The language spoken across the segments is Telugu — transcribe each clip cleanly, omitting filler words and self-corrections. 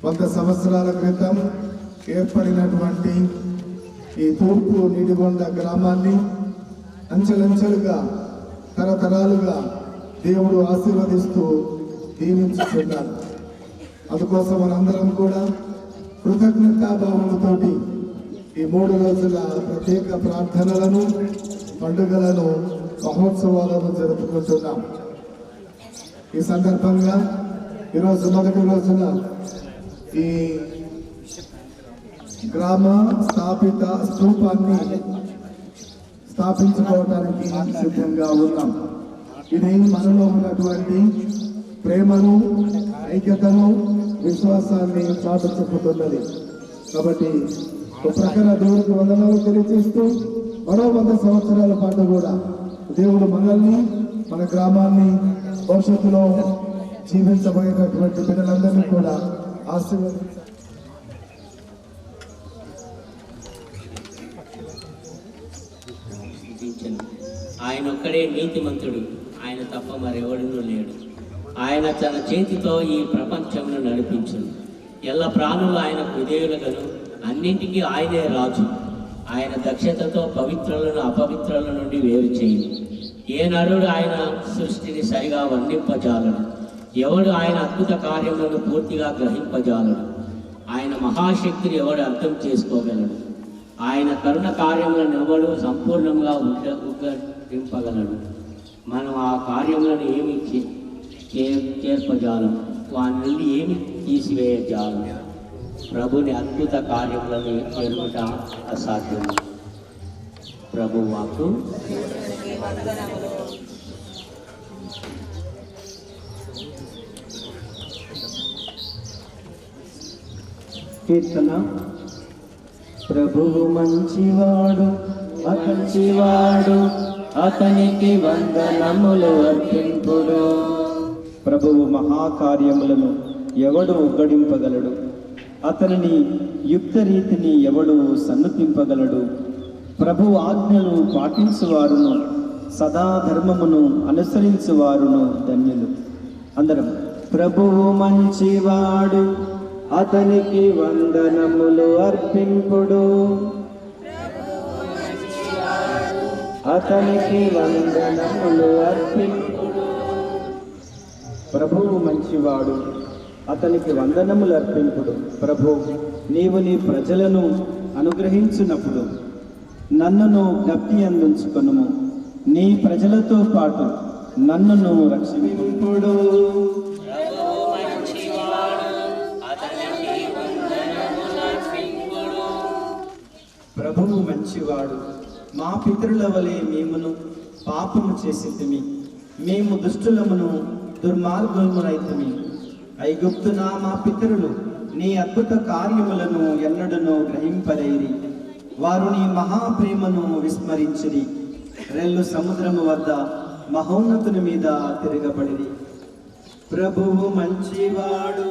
100 సంవత్సరాల క్రితం ఏర్పడినటువంటి ఈ తూర్పు నిడిగొండ గ్రామాన్ని అంచెలంచెలుగా తరతరాలుగా దేవుడు ఆశీర్వదిస్తూ దీవించుతున్నారు. అందుకోసం మనందరం కూడా కృతజ్ఞతాభావములతోటి ఈ 3 రోజుల ప్రత్యేక ప్రార్థనలను, పండుగలను, మహోత్సవాలను జరుపుకుంటున్నాం. ఈ సందర్భంగా ఈరోజు మొదటి రోజున ఈ గ్రామ స్థూపాన్ని స్థాపించుకోవడానికి సిద్ధంగా ఉన్నాం. ఇది మనలో ఉన్నటువంటి ప్రేమను, ఐక్యతను, విశ్వాసాన్ని చాటు చెప్పుతున్నది. కాబట్టి ఒక ప్రకార దేవుడికి వందనాలు తెలియజేస్తూ మరో 100 సంవత్సరాల పాటు కూడా దేవుడు మనల్ని, మన గ్రామాన్ని, భవిష్యత్తులో జీవించబోయేటటువంటి బిడ్డలందరినీ కూడా ఆశీర్వదించాలి. ఆయన ఒక్కడే నీతిమంతుడు, ఆయన తప్ప మరెవడూ లేడు. ఆయన తన చేతితో ఈ ప్రపంచంను నడిపించును. ఎల్ల ప్రాణులు ఆయన హృదయులుగను, అన్నింటికీ ఆయనే రాజు. ఆయన దక్షతతో పవిత్రులను అపవిత్రుల నుండి వేరు చేయును. ఏ నరుడు ఆయన సృష్టిని సరిగా వర్ణింపజాలడు, ఎవడు ఆయన అద్భుత కార్యములను పూర్తిగా గ్రహింపజాలడు. ఆయన మహాశక్తిని ఎవడు అర్థం చేసుకోగలడు. ఆయన కరుణ కార్యములను ఎవడు సంపూర్ణంగా ఉద్ధరింపగలడు. మనం ఆ కార్యములను ఏమి చేర్పజాలం, వాని నుండి ఏమి తీసివేయజాలం. ప్రభుని అద్భుత కార్యములను ఎరుగుట అసాధ్యం. ప్రభు వాక్కు. కీర్తన. ప్రభువు మంచివాడు, అకంచివాడు, అతనికి వందనములు అర్పింపుడు. ప్రభువు మహాకార్యములను ఎవడు ఉగ్గడింపగలడు? అతనిని యుక్త రీతిని ఎవడు సన్నుతింపగలడు? ప్రభు ఆజ్ఞలు పాటించువారును, సదా ధర్మమును అనుసరించువారును ధన్యులు. అందరం. ప్రభువు మంచివాడు, అతనికి వందనములు అర్పింపుడు. అతనికి వందనములు అర్పింపుడు. ప్రభువు మంచివాడు, అతనికి వందనములు అర్పింపుడు. ప్రభు, నీవు నీ ప్రజలను అనుగ్రహించినప్పుడు నన్నును జ్ఞప్తి అందించుకొనుము. నీ ప్రజలతో పాటు నన్నును రక్షింపుడు. ప్రభువు మంచివాడు, మా పితరుల వలె మేమును పాపము చేసితిమి. మేము దుష్టులమును దుర్మార్గులమునైతిమి. ఐగుప్తున మా పితరులు నీ అద్భుత కార్యములను ఎన్నడనో గ్రహింపలేరి. వారు నీ మహాప్రేమను విస్మరించిరి. రెల్లు సముద్రము వద్ద మహోన్నతుని మీద తిరగబడిరి. ప్రభువు మంచివాడు,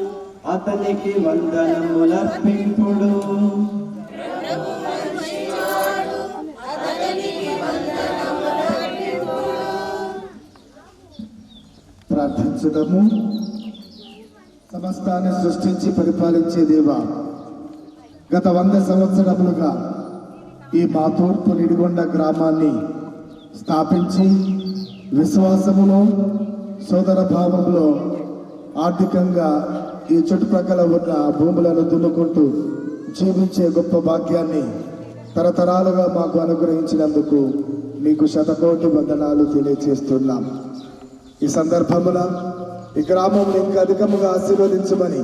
అతనికి వందనములర్పింపుడు. ప్రార్థించుదాము. సమస్తాన్ని సృష్టించి పరిపాలించే దేవా, గత 100 సంవత్సరములుగా ఈ మా తూర్పు నిడిగొండ గ్రామాన్ని స్థాపించి విశ్వాసములో, సోదర భావంలో, ఆర్థికంగా ఈ చుట్టుప్రక్కల ఉన్న భూములను దున్నుకుంటూ జీవించే గొప్ప భాగ్యాన్ని తరతరాలుగా మాకు అనుగ్రహించినందుకు మీకు శతకోటి వందనాలు తెలియజేస్తున్నాం. ఈ సందర్భంలో ఈ గ్రామంలో ఇంకా అధికముగా ఆశీర్వదించమని,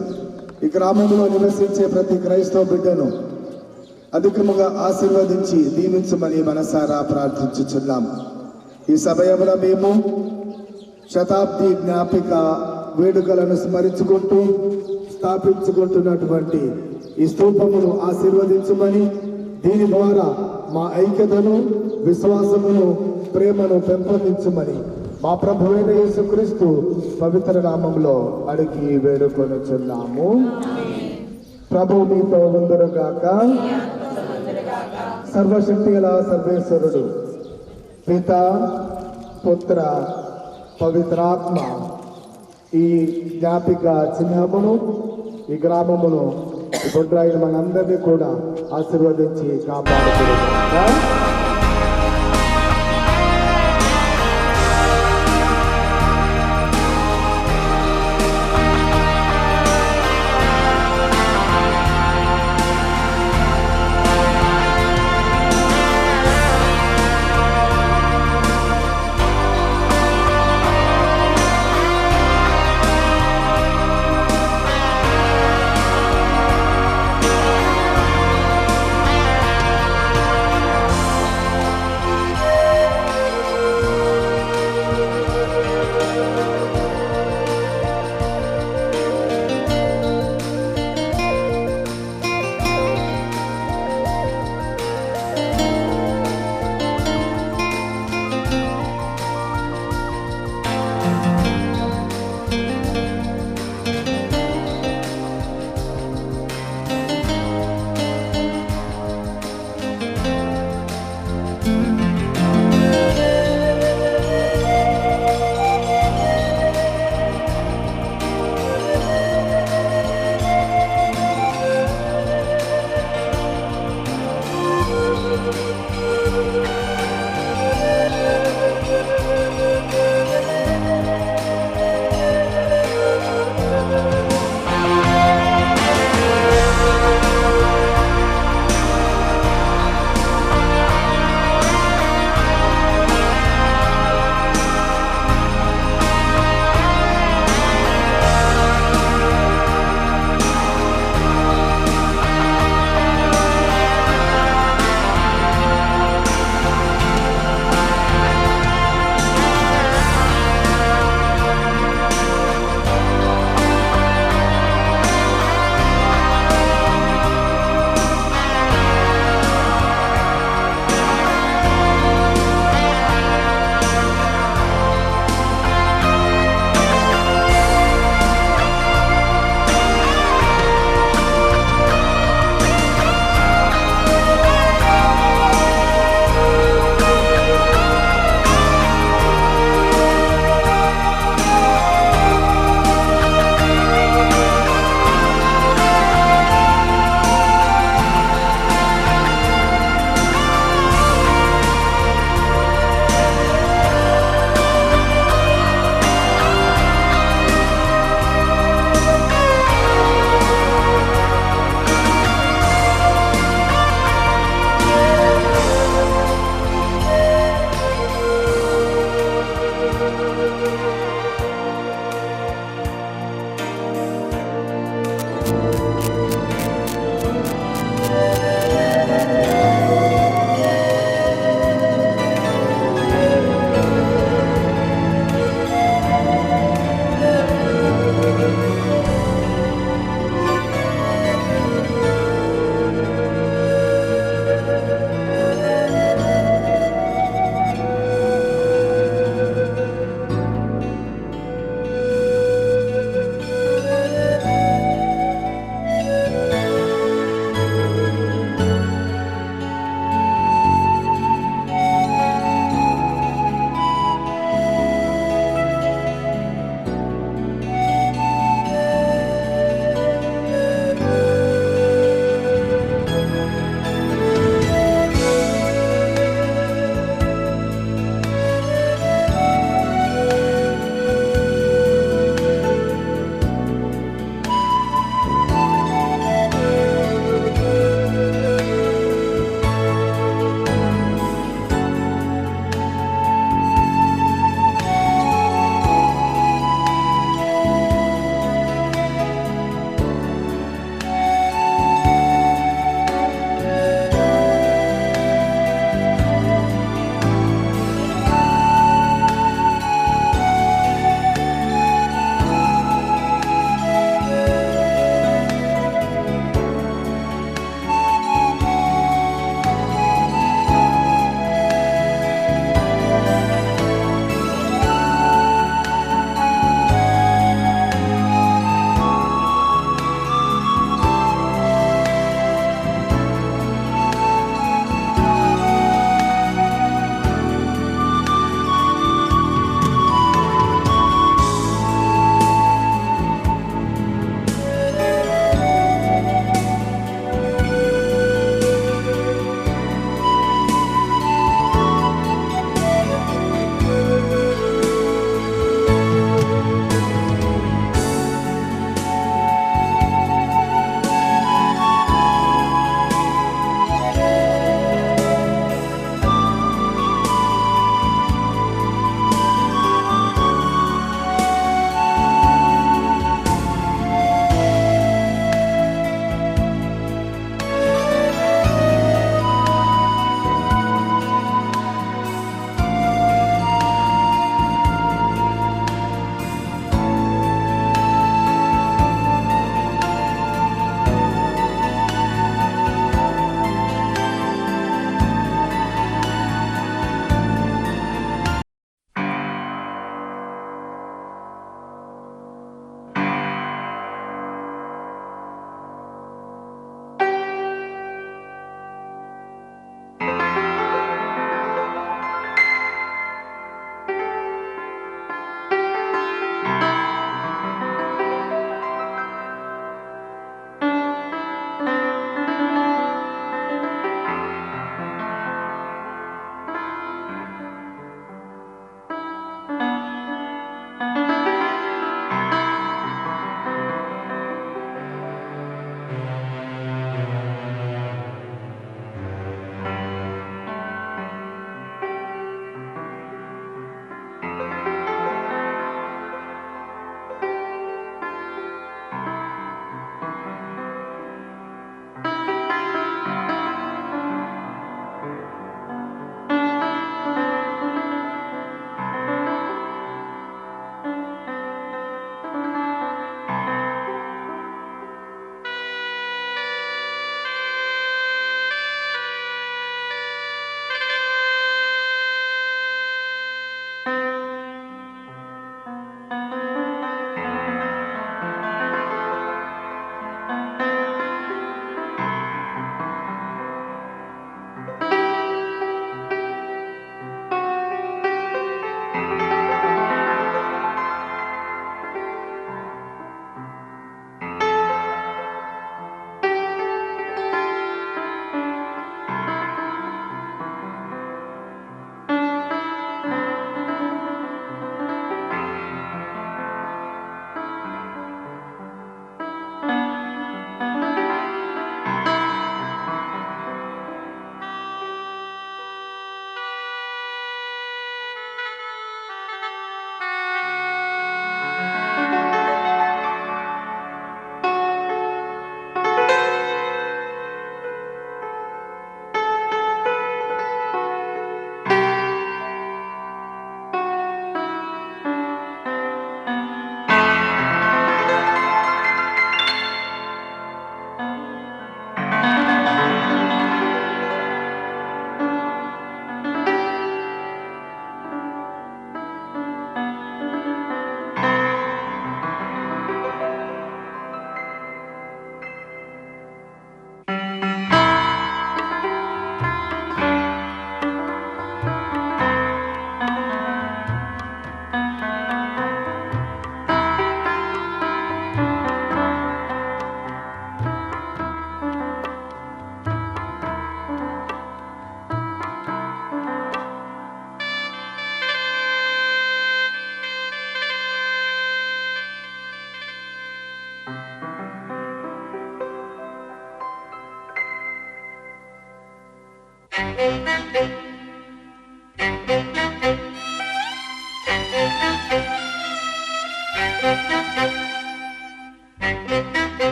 ఈ గ్రామంలో నివసించే ప్రతి క్రైస్తవ బిడ్డను అధికముగా ఆశీర్వదించి దీవించమని మనసారా ప్రార్థించుచున్నాం. ఈ సమయంలో మేము శతాబ్ది జ్ఞాపిక వేడుకలను స్మరించుకుంటూ స్థాపించుకుంటున్నటువంటి ఈ స్తూపమును ఆశీర్వదించమని, దీని ద్వారా మా ఐక్యతను, విశ్వాసమును, ప్రేమను పెంపొందించమని మా ప్రభువైన యేసుక్రీస్తు పవిత్ర నామములో అడిగి వేడుకొనుచున్నాము. ప్రభు మీతో ఉందురుగాక. సర్వశక్తి గల సర్వేశ్వరుడు పిత, పుత్ర, పవిత్రాత్మ ఈ జ్ఞాపిక చిహ్నమును ఈ గ్రామమును ఈ బొడ్రాయిన మనందరినీ కూడా ఆశీర్వదించి కాపాడుతున్నారు.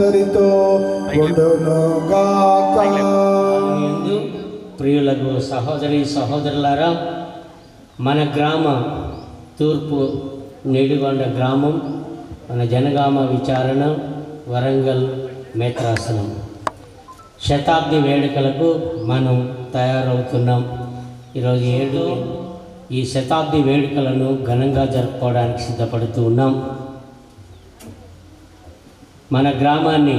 అందరితో ఉండును గాక. యందు ప్రియులకు సహోదరి సహోదరులారా, మన గ్రామ తూర్పు నిడిగొండ గ్రామం, మన జనగామ విచారణ, వరంగల్ మేత్రాసనం శతాబ్ది వేడుకలకు మనం తయారవుతున్నాం. ఈరోజు 7 ఈ శతాబ్ది వేడుకలను ఘనంగా జరుపుకోవడానికి సిద్ధపడుతూ ఉన్నాం. మన గ్రామాన్ని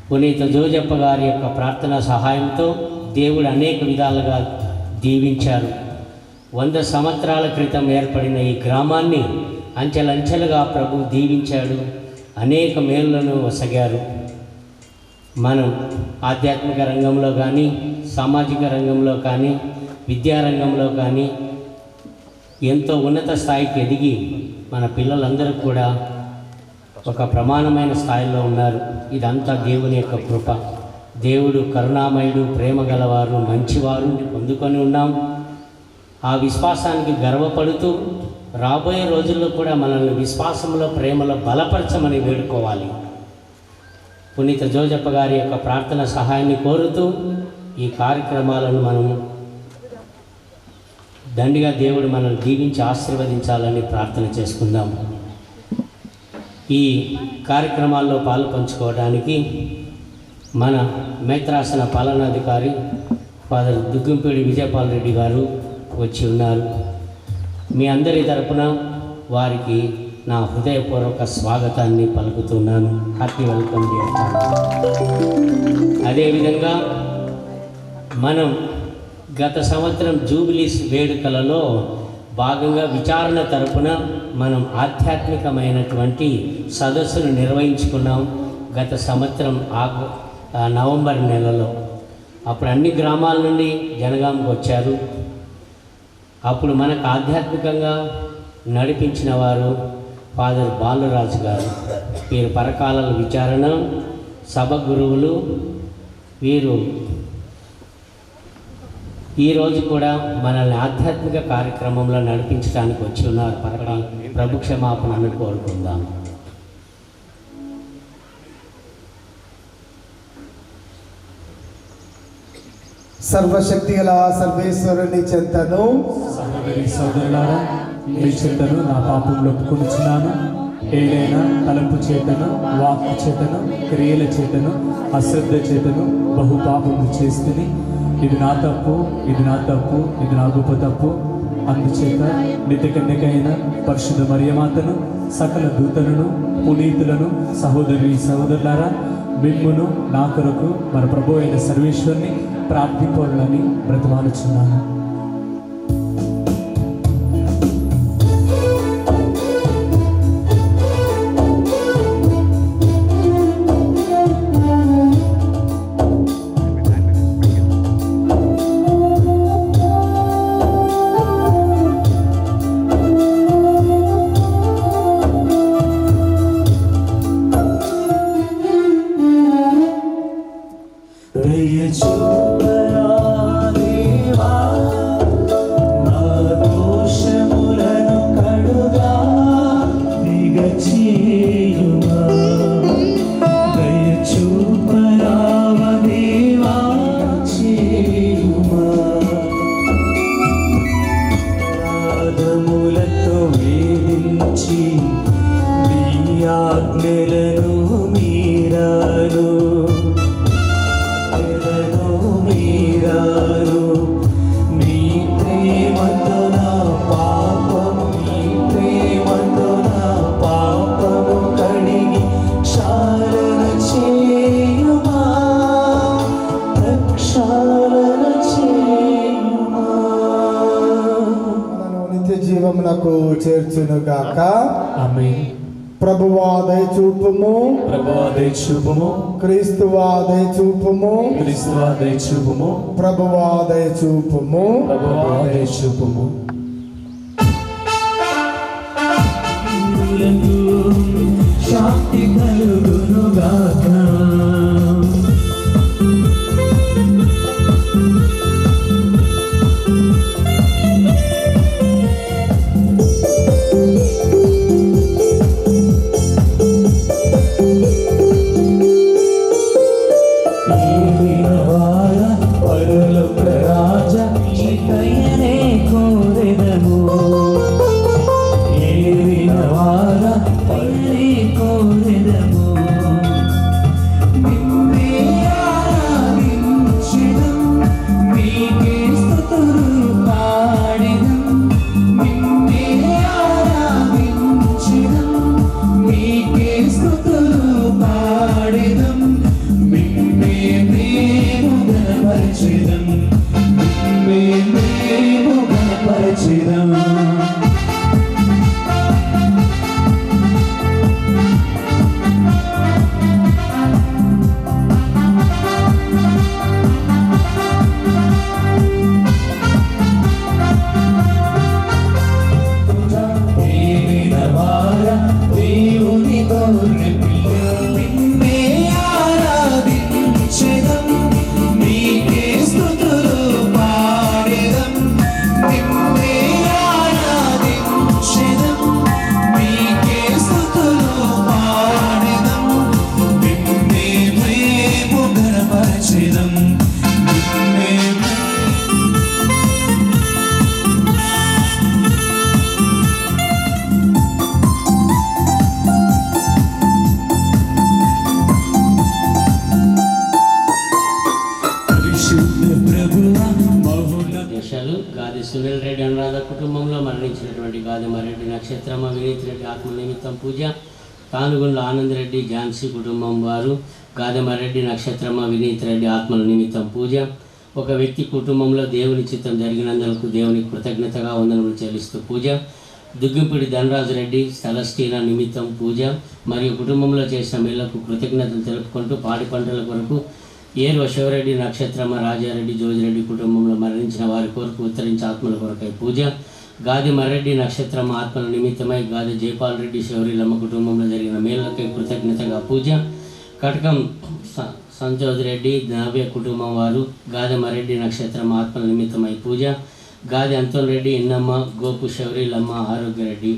పునీత జోజప్ప గారి యొక్క ప్రార్థనా సహాయంతో దేవుడు అనేక విధాలుగా దీవించారు. 100 సంవత్సరాల క్రితం ఏర్పడిన ఈ గ్రామాన్ని అంచెలంచెలుగా ప్రభు దీవించాడు, అనేక మేలులను వసగారు. మనం ఆధ్యాత్మిక రంగంలో కానీ, సామాజిక రంగంలో కానీ, విద్యారంగంలో కానీ ఎంతో ఉన్నత స్థాయికి ఎదిగి మన పిల్లలందరూ కూడా ఒక ప్రమాణమైన స్థాయిలో ఉన్నారు. ఇదంతా దేవుని యొక్క కృప. దేవుడు కరుణామయుడు, ప్రేమ గలవారు, మంచివారు పొందుకొని ఉన్నాం. ఆ విశ్వాసానికి గర్వపడుతూ రాబోయే రోజుల్లో కూడా మనల్ని విశ్వాసంలో, ప్రేమలో బలపరచమని వేడుకోవాలి. పునీత జోజప్ప గారి యొక్క ప్రార్థన సహాయాన్ని కోరుతూ ఈ కార్యక్రమాలను మనం దండిగా దేవుడు మనల్ని దీవించి ఆశీర్వదించాలని ప్రార్థన చేసుకుందాం. ఈ కార్యక్రమాల్లో పాలు పంచుకోవడానికి మన మేత్రాసన పాలనాధికారి ఫాదర్ దుగ్గంపేడి విజయపాల్ రెడ్డి గారు వచ్చి ఉన్నారు. మీ అందరి తరపున వారికి నా హృదయపూర్వక స్వాగతాన్ని పలుకుతున్నాను. Happy welcome dear father. అదేవిధంగా మనం గత సంవత్సరం జూబిలీస్ వేడుకలలో భాగంగా విచారణ తరపున మనం ఆధ్యాత్మికమైనటువంటి సదస్సును నిర్వహించుకున్నాం. గత సంవత్సరం నవంబర్ నెలలో అప్పుడు అన్ని గ్రామాల నుండి జనగాంకు వచ్చారు. అప్పుడు మనకు ఆధ్యాత్మికంగా నడిపించిన వారు ఫాదర్ బాలురాజు గారు. వీరు పరకాల విచారణ సభ గురువులు. వీరు ఈరోజు కూడా మనల్ని ఆధ్యాత్మిక కార్యక్రమంలో నడిపించడానికి వచ్చి ఉన్నారు. ప్రభు క్షమాపణను కోరుకుందాం. సర్వశక్తి గల సర్వేశ్వరుని చెంతను, సహోదరి సోదరులారా, మీ చెంతను నా పాపంలో ఒప్పుకొనుచున్నాను. ఏదైనా తలంపు చేతను, వాక్కు చేతను, క్రియల చేతను, అశ్రద్ధ చేతను బహు పాపము చేస్తుని, ఇది నా తప్పు, ఇది నా తప్పు, ఇది నా గొప్ప తప్పు. అందుచేత నిత్యకన్యకైన పరిశుద్ధ మరియమాతను, సకల దూతలను, పునీతులను, సహోదరి సహోదరులారా, మిమ్మును నా కొరకు మన ప్రభు అయిన సర్వేశ్వరుని ప్రార్థింపవాలని బ్రతిమాలుచున్నాను. జీవమునకు చేర్చునుగాక. ఆమేన్. ప్రభువా దయచూపుము, ప్రభువా దయచూపుము, క్రీస్తువా దయచూపుము, క్రీస్తువా దయచూపుము, ప్రభువా దయచూపుము. ప్రభువా దయచూపుము. శాంతి కలుగునుగాక. సుబ్బారెడ్డి నక్షత్రమ్మ వినీత్ రెడ్డి ఆత్మ నిమిత్తం పూజ. కానుగుండ్ల ఆనందరెడ్డి ఝాన్సీ కుటుంబం వారు గాదెమరెడ్డి నక్షత్రమ్మ వినీత్ రెడ్డి ఆత్మల నిమిత్తం పూజ. ఒక వ్యక్తి కుటుంబంలో దేవుని చిత్తం జరిగినందుకు దేవునికి కృతజ్ఞతగా వందనములు చెల్లిస్తూ పూజ. దుగ్గిపూడి ధనరాజు రెడ్డి సెలస్టీనా నిమిత్తం పూజ. మరియు కుటుంబంలో చేసిన మేళ్లకు కృతజ్ఞతలు తెలుపుకుంటూ పాడి పంటల కొరకు ఏర్వ శివరెడ్డి నక్షత్రమ్మ రాజారెడ్డి జోజిరెడ్డి కుటుంబంలో మరణించిన వారి కొరకు ఉత్తరించి ఆత్మల కొరకై పూజ. గాది మర్రెడ్డి నక్షత్రమ్మ ఆత్మల నిమిత్తమై గాది జయపాల్ రెడ్డి శివరిలమ్మ కుటుంబంలో జరిగిన మేళ్లకై కృతజ్ఞతగా పూజ. కటకం సంజోద్ రెడ్డి నవ్య కుటుంబం వారు గాది మర్రెడ్డి నక్షత్రమ్మ ఆత్మల నిమిత్తమై పూజ. గాది అంతోన్ రెడ్డి ఎన్నమ్మ గోపు శౌరీలమ్మ ఆరోగ్యరెడ్డి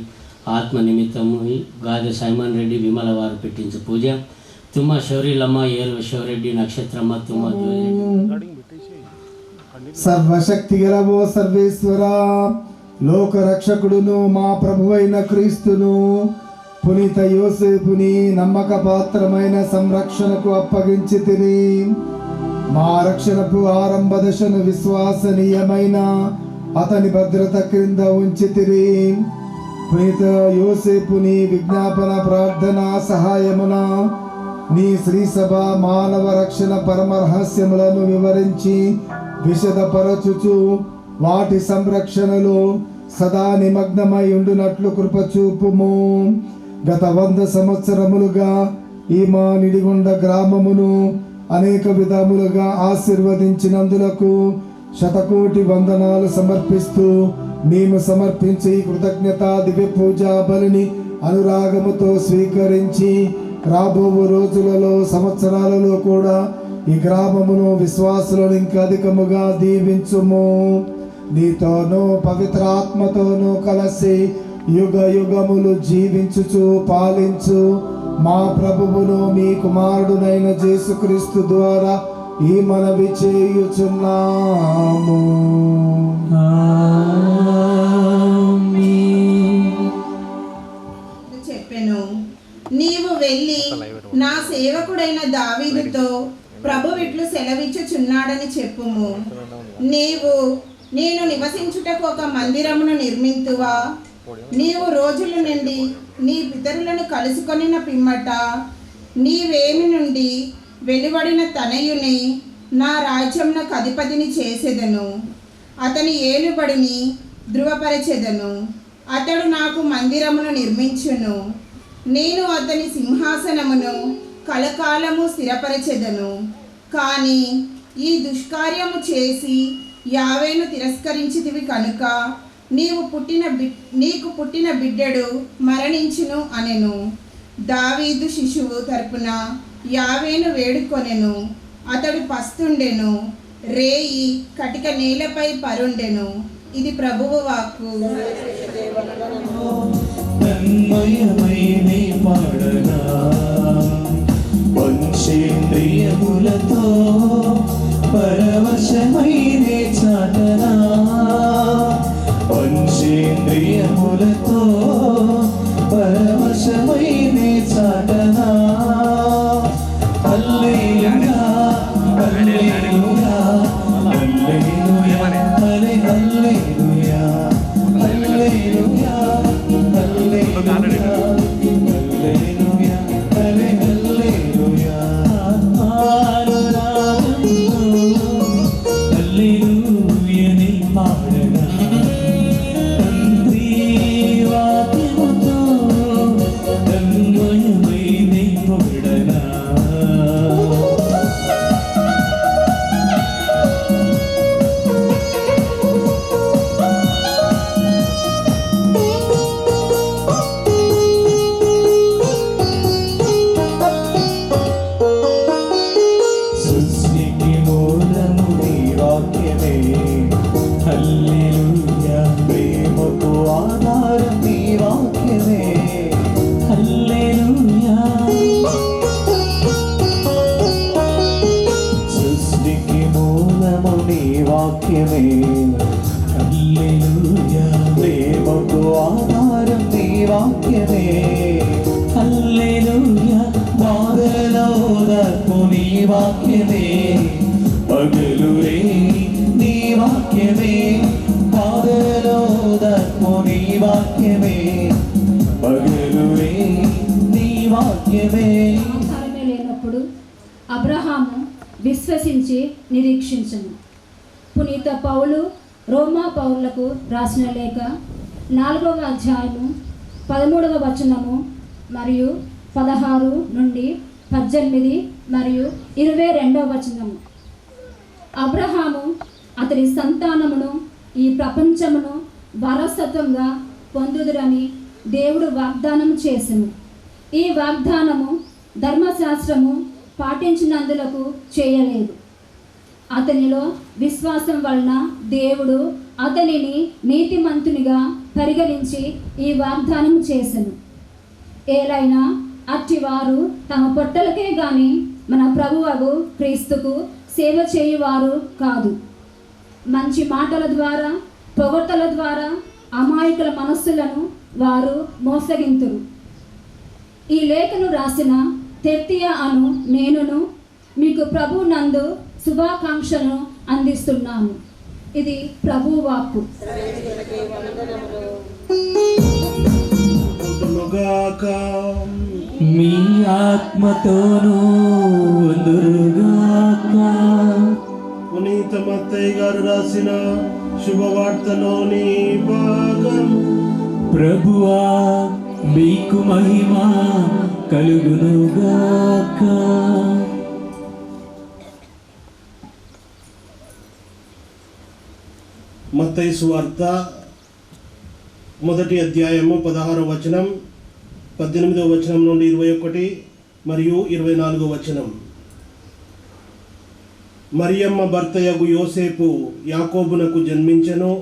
ఆత్మ నిమిత్తము గాది సైమన్ రెడ్డి విమల వారు పెట్టించు పూజ. తుమ్మ శౌరీలమ్మ ఏర్వ శివరెడ్డి నక్షత్రమ్మ తుమ్మ సర్వశక్తి గలవో సర్వేశ్వర, లోక రక్షకుడును మా ప్రభువైన క్రీస్తును పునీత యోసేపుని నమ్మక పాత్రమైన సంరక్షణకు అప్పగించి తిని మా రక్షణకు ఆరంభ దశను విశ్వసనీయమైన అతని భద్రత క్రింద ఉంచితిరి. పునీత యోసేపుని విజ్ఞాపన ప్రార్థన సహాయమున నీ శ్రీసభ మానవ రక్షణ పరమ రహస్యములను వివరించి విశదపరచుచు వాటి సంరక్షణలో సదా నిమగ్నమై ఉండునట్లు కృపచూపుము. గత 100 సంవత్సరములుగా ఈ మా నిడిగొండ గ్రామమును అనేక విధములుగా ఆశీర్వదించినందులకు శతకోటి వందనాలు సమర్పిస్తూ మేము సమర్పించి కృతజ్ఞతా దివ్య పూజా బలిని అనురాగముతో స్వీకరించి రాబో రోజులలో సంవత్సరాలలో కూడా ఈ గ్రామమును విశ్వాసులను ఇంకా అధికముగా దీవించుము. నీతోనూ పవిత్రాత్మతోనూ కలిసి యుగ యుగములు జీవించుచు పాలించు మా ప్రభువును మీ కుమారుడునైన యేసుక్రీస్తు ద్వారా ఈ మనవి చేయుచున్నాము. చెప్పెను, నీవు వెళ్ళి నా సేవకుడైన దావీదుతో ప్రభు ఇట్లు సెలవిచ్చుచున్నాడని చెప్పుము. నేను నివసించుటకు ఒక మందిరమును నిర్మింతువా? నీవు రోజుల నుండి నీ పితరులను కలుసుకొనిన పిమ్మట నీవేమి నుండి వెలువడిన తనయుని నా రాజ్యమునకు అధిపతిని చేసేదను. అతని ఏలుబడిని ధృవపరచెదను. అతడు నాకు మందిరమును నిర్మించును. నేను అతని సింహాసనమును కలకాలము స్థిరపరచెదను. కానీ ఈ దుష్కార్యము చేసి యావేను తిరస్కరించితివి కనుక నీకు పుట్టిన బిడ్డడు మరణించును అనెను. దావీదు శిశువు తరపున యావేను వేడుకొనెను. అతడు పస్తుండెను. రేయి కటిక నేలపై పరుండెను. ఇది ప్రభువు వాక్కు. తన్మయమైనే పాడనా పంచేంద్రియములతో పరవశమైనే చాటనా పంచేంద్రియములతో పరవశమైనే చాటనా. హల్లెలూయా హల్లెలూయా హల్లెలూయా హల్లెలూయా హల్లెలూయా వాక్యమే హల్లెలూయా. ప్రేమకు ఆధారం నీ వాక్యమే హల్లెలూయా. బాధలో ఓదార్పు నీ వాక్యమే పగలురే నీ వాక్యమే బాధలో ఓదార్పు నీ వాక్యమే విశ్వసించి నిరీక్షించను. పునీత పౌలు రోమా పౌరులకు రాసిన లేఖ 4వ అధ్యాయము 13వ వచనము మరియు 16 నుండి 18 మరియు 22వ వచనము. అబ్రహాము అతని సంతానమును ఈ ప్రపంచమును వారసత్వంగా పొందుదురని దేవుడు వాగ్దానం చేసెను. ఈ వాగ్దానము ధర్మశాస్త్రము పాటించినందులకు చేయలేదు. అతనిలో విశ్వాసం వలన దేవుడు అతనిని నీతిమంతునిగా పరిగణించి ఈ వాగ్దానం చేసెను. ఏలైనా అట్టివారు తమ పొట్టలకే గాని మన ప్రభువగు క్రీస్తుకు సేవ చేయువారు కాదు. మంచి మాటల ద్వారా పొగడ్తల ద్వారా అమాయకుల మనస్సులను వారు మోసగింతురు. ఈ లేఖను రాసిన తెర్తియా అను నేనును మీకు ప్రభు నందు శుభాకాంక్షలను అందిస్తున్నాను. ఇది ప్రభు వాక్కు. మీ ఆత్మతోనూ వందురుగాక. పునీత మత్తయ్య గారు రాసిన శుభవార్తలోని భాగం. ప్రభువా మీకు మహిమ కలుగునుగాక. మత్తయి సువార్త 1వ అధ్యాయము 16వ వచనం, 18వ వచనం నుండి 21 మరియు 24వ వచనం. మరియమ్మ భర్తయగు యోసేపు యాకోబునకు జన్మించెను.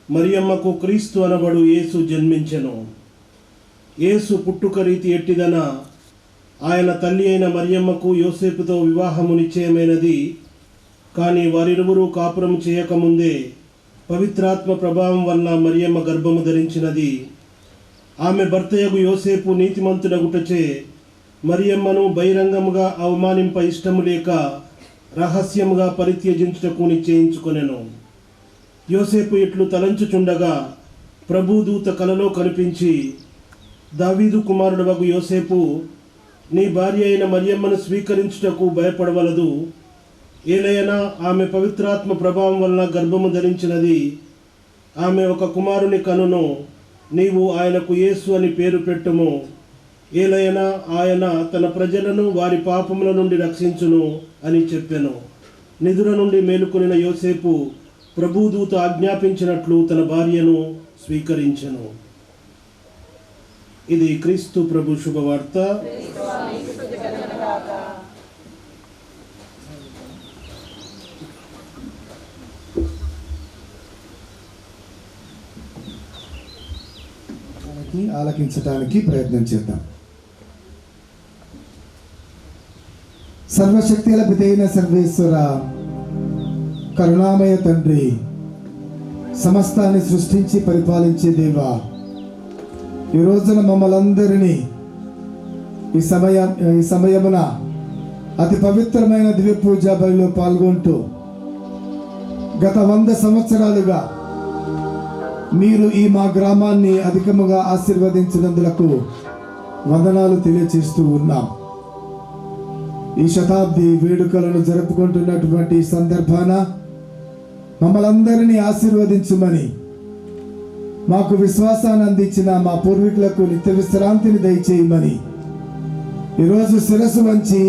మరియమ్మకు క్రీస్తు అనబడు యేసు జన్మించెను. యేసు పుట్టుక రీతి ఎట్టిదన ఆయన తల్లి అయిన మరియమ్మకు యోసేపుతో వివాహము నిశ్చయమైనది. కానీ వారిరువురు కాపురం చేయకముందే పవిత్రాత్మ ప్రభావం వలన మరియమ్మ గర్భము ధరించినది. ఆమె భర్తయగు యోసేపు నీతిమంతుడగుటచే మరియమ్మను బహిరంగముగా అవమానింప ఇష్టము లేక రహస్యముగా పరిత్యజించుటకు నిశ్చయించుకొనెను. యోసేపు ఇట్లు తలంచుచుండగా ప్రభుదూత కలలో కనిపించి, దావీదు కుమారుడు వగు యోసేపు, నీ భార్య అయిన మరియమ్మను స్వీకరించుటకు భయపడవలదు. ఏలైనా ఆమె పవిత్రాత్మ ప్రభావం వలన గర్భము ధరించినది. ఆమె ఒక కుమారుని కనును. నీవు ఆయనకు యేసు అని పేరు పెట్టుము. ఏలైనా ఆయన తన ప్రజలను వారి పాపముల నుండి రక్షించును అని చెప్పెను. నిద్ర నుండి మేలుకొనిన యోసేపు ప్రభుదూత ఆజ్ఞాపించినట్లు తన భార్యను స్వీకరించెను. ఇది క్రీస్తు ప్రభు శుభవార్త. ఆలకించడానికి ప్రయత్నం చేద్దాం. సర్వశక్తిల పితైన సర్వేశ్వర, కరుణామయ తండ్రి, సమస్తాన్ని సృష్టించి పరిపాలించే దేవా, ఈ రోజున మమ్మలందరినీ ఈ సమయమున అతి పవిత్రమైన దివ్య పూజా బలిలో పాల్గొంటూ గత 100 సంవత్సరాలుగా మీరు ఈ మా గ్రామాన్ని అధికముగా ఆశీర్వదించినందులకు వందనాలు తెలియచేస్తూ ఉన్నాం. ఈ శతాబ్ది వేడుకలను జరుపుకుంటున్నటువంటి సందర్భాన మమ్మల్ందరినీ ఆశీర్వదించుమని, మాకు విశ్వాసాన్ని అందించిన మా పూర్వీకులకు నిత్య విశ్రాంతిని దయచేయమని, ఈరోజు శిరస్సు వంచి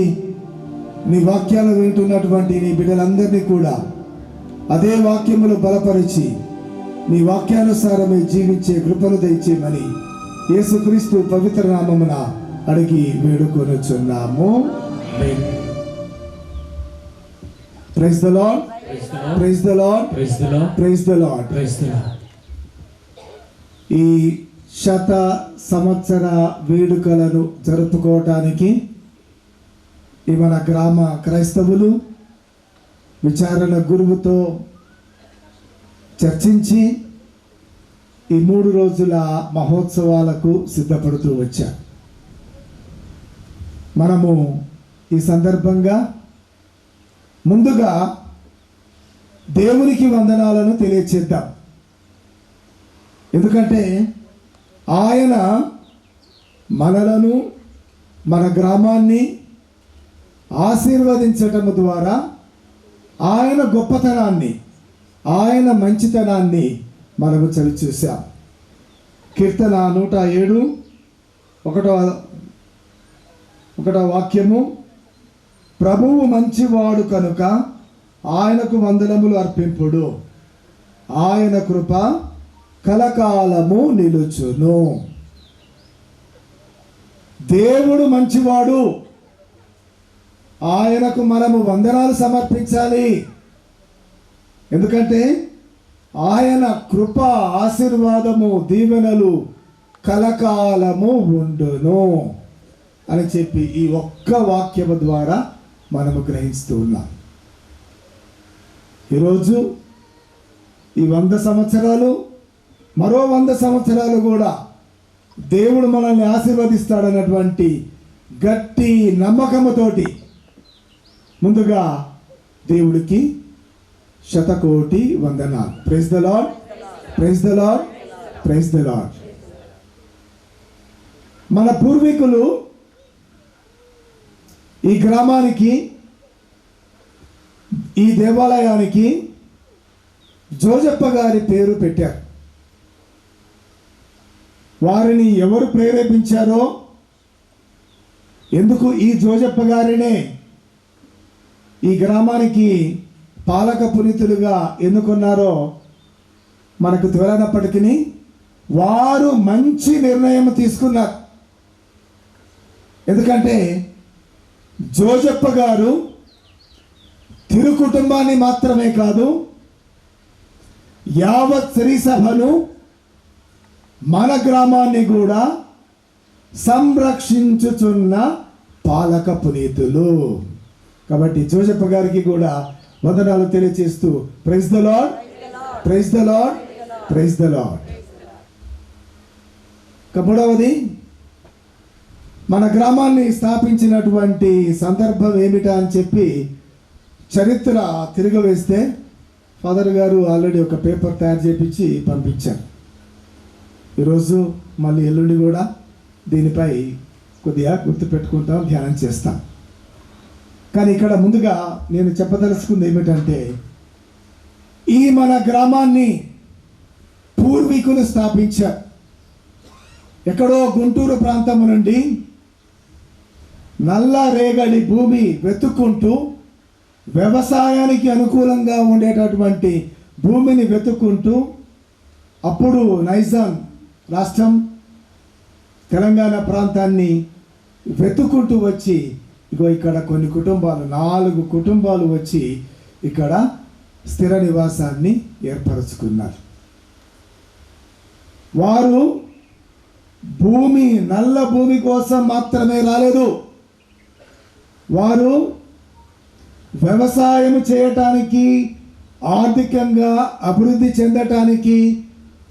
నీ వాక్యాలు వింటున్నటువంటి నీ బిడ్డలందరినీ కూడా అదే వాక్యములు బలపరిచి నీ వాక్యానుసారమే జీవించే కృపను దయచేయమని యేసుక్రీస్తు పవిత్ర నామమున అడిగి వేడుకొనుచున్నాము. Praise the lord, praise the lord, praise the lord. ఈ శత సంవత్సర వేడుకలను జరుపుకోవటానికి ఈ మన గ్రామ క్రైస్తవులు విచారణ గురువుతో చర్చించి ఈ 3 రోజుల మహోత్సవాలకు సిద్ధపడుతూ వచ్చారు. మనము ఈ సందర్భంగా ముందుగా దేవునికి వందనాలను తెలియచేద్దాం. ఎందుకంటే ఆయన మనలను, మన గ్రామాన్ని ఆశీర్వదించటం ద్వారా ఆయన గొప్పతనాన్ని, ఆయన మంచితనాన్ని మనము చవి చూసాం. కీర్తన 107 ఒకటో వాక్యము, ప్రభువు మంచివాడు కనుక ఆయనకు వందనములు అర్పింపుడు, ఆయన కృప కలకాలము నిలుచును. దేవుడు మంచివాడు, ఆయనకు మనము వందనాలు సమర్పించాలి. ఎందుకంటే ఆయన కృప, ఆశీర్వాదము, దీవెనలు కలకాలము ఉండును అని చెప్పి ఈ ఒక్క వాక్యము ద్వారా మనము గ్రహిస్తూ ఉన్నాం. ఈరోజు ఈ 100 సంవత్సరాలు, మరో 100 సంవత్సరాలు కూడా దేవుడు మనల్ని ఆశీర్వదిస్తాడన్నటువంటి గట్టి నమ్మకముతోటి ముందుగా దేవుడికి శతకోటి వందనాలు. Praise the lord, praise the lord, praise the Lord. మన పూర్వీకులు ఈ గ్రామానికి, ఈ దేవాలయానికి జోజప్ప గారి పేరు పెట్టారు. వారిని ఎవరు ప్రేరేపించారో, ఎందుకు ఈ జోజప్ప గారినే ఈ గ్రామానికి పాలక పునీతులుగా ఎన్నుకున్నారో మనకు తెలియనప్పటికీ వారు మంచి నిర్ణయం తీసుకున్నారు. ఎందుకంటే జోజప్ప గారు తిరు కుటుంబాన్ని మాత్రమే కాదు, యావత్ శ్రీ సభను, మన గ్రామాన్ని కూడా సంరక్షించుచున్న పాలక పునీతులు. కాబట్టి జోజప్ప గారికి కూడా వందనాలు తెలియజేస్తూ praise the lord, praise the lord, praise the Lord. మూడవది, మన గ్రామాన్ని స్థాపించినటువంటి సందర్భం ఏమిటా అని చెప్పి చరిత్ర తిరగవేస్తే ఫాదర్ గారు ఆల్రెడీ ఒక పేపర్ తయారు చేయించి పంపించారు. ఈరోజు మళ్ళీ ఎల్లుండి కూడా దీనిపై కొద్దిగా గుర్తుపెట్టుకుంటాం, ధ్యానం చేస్తాం. కానీ ఇక్కడ ముందుగా నేను చెప్పదలుచుకుంది ఏమిటంటే, ఈ మన గ్రామాన్ని పూర్వీకులు స్థాపించారు. ఎక్కడో గుంటూరు ప్రాంతం నుండి నల్ల రేగడి భూమి వెతుక్కుంటూ, వ్యవసాయానికి అనుకూలంగా ఉండేటటువంటి భూమిని వెతుక్కుంటూ, అప్పుడు నైజాం రాష్ట్రం తెలంగాణ ప్రాంతాన్ని వెతుక్కుంటూ వచ్చి ఇగో ఇక్కడ కొన్ని కుటుంబాలు, 4 కుటుంబాలు వచ్చి ఇక్కడ స్థిర నివాసాన్ని ఏర్పరచుకున్నారు. వారు భూమి, నల్ల భూమి కోసం మాత్రమే రాలేదు. వారు వ్యవసాయం చేయటానికి, ఆర్థికంగా అభివృద్ధి చెందటానికి,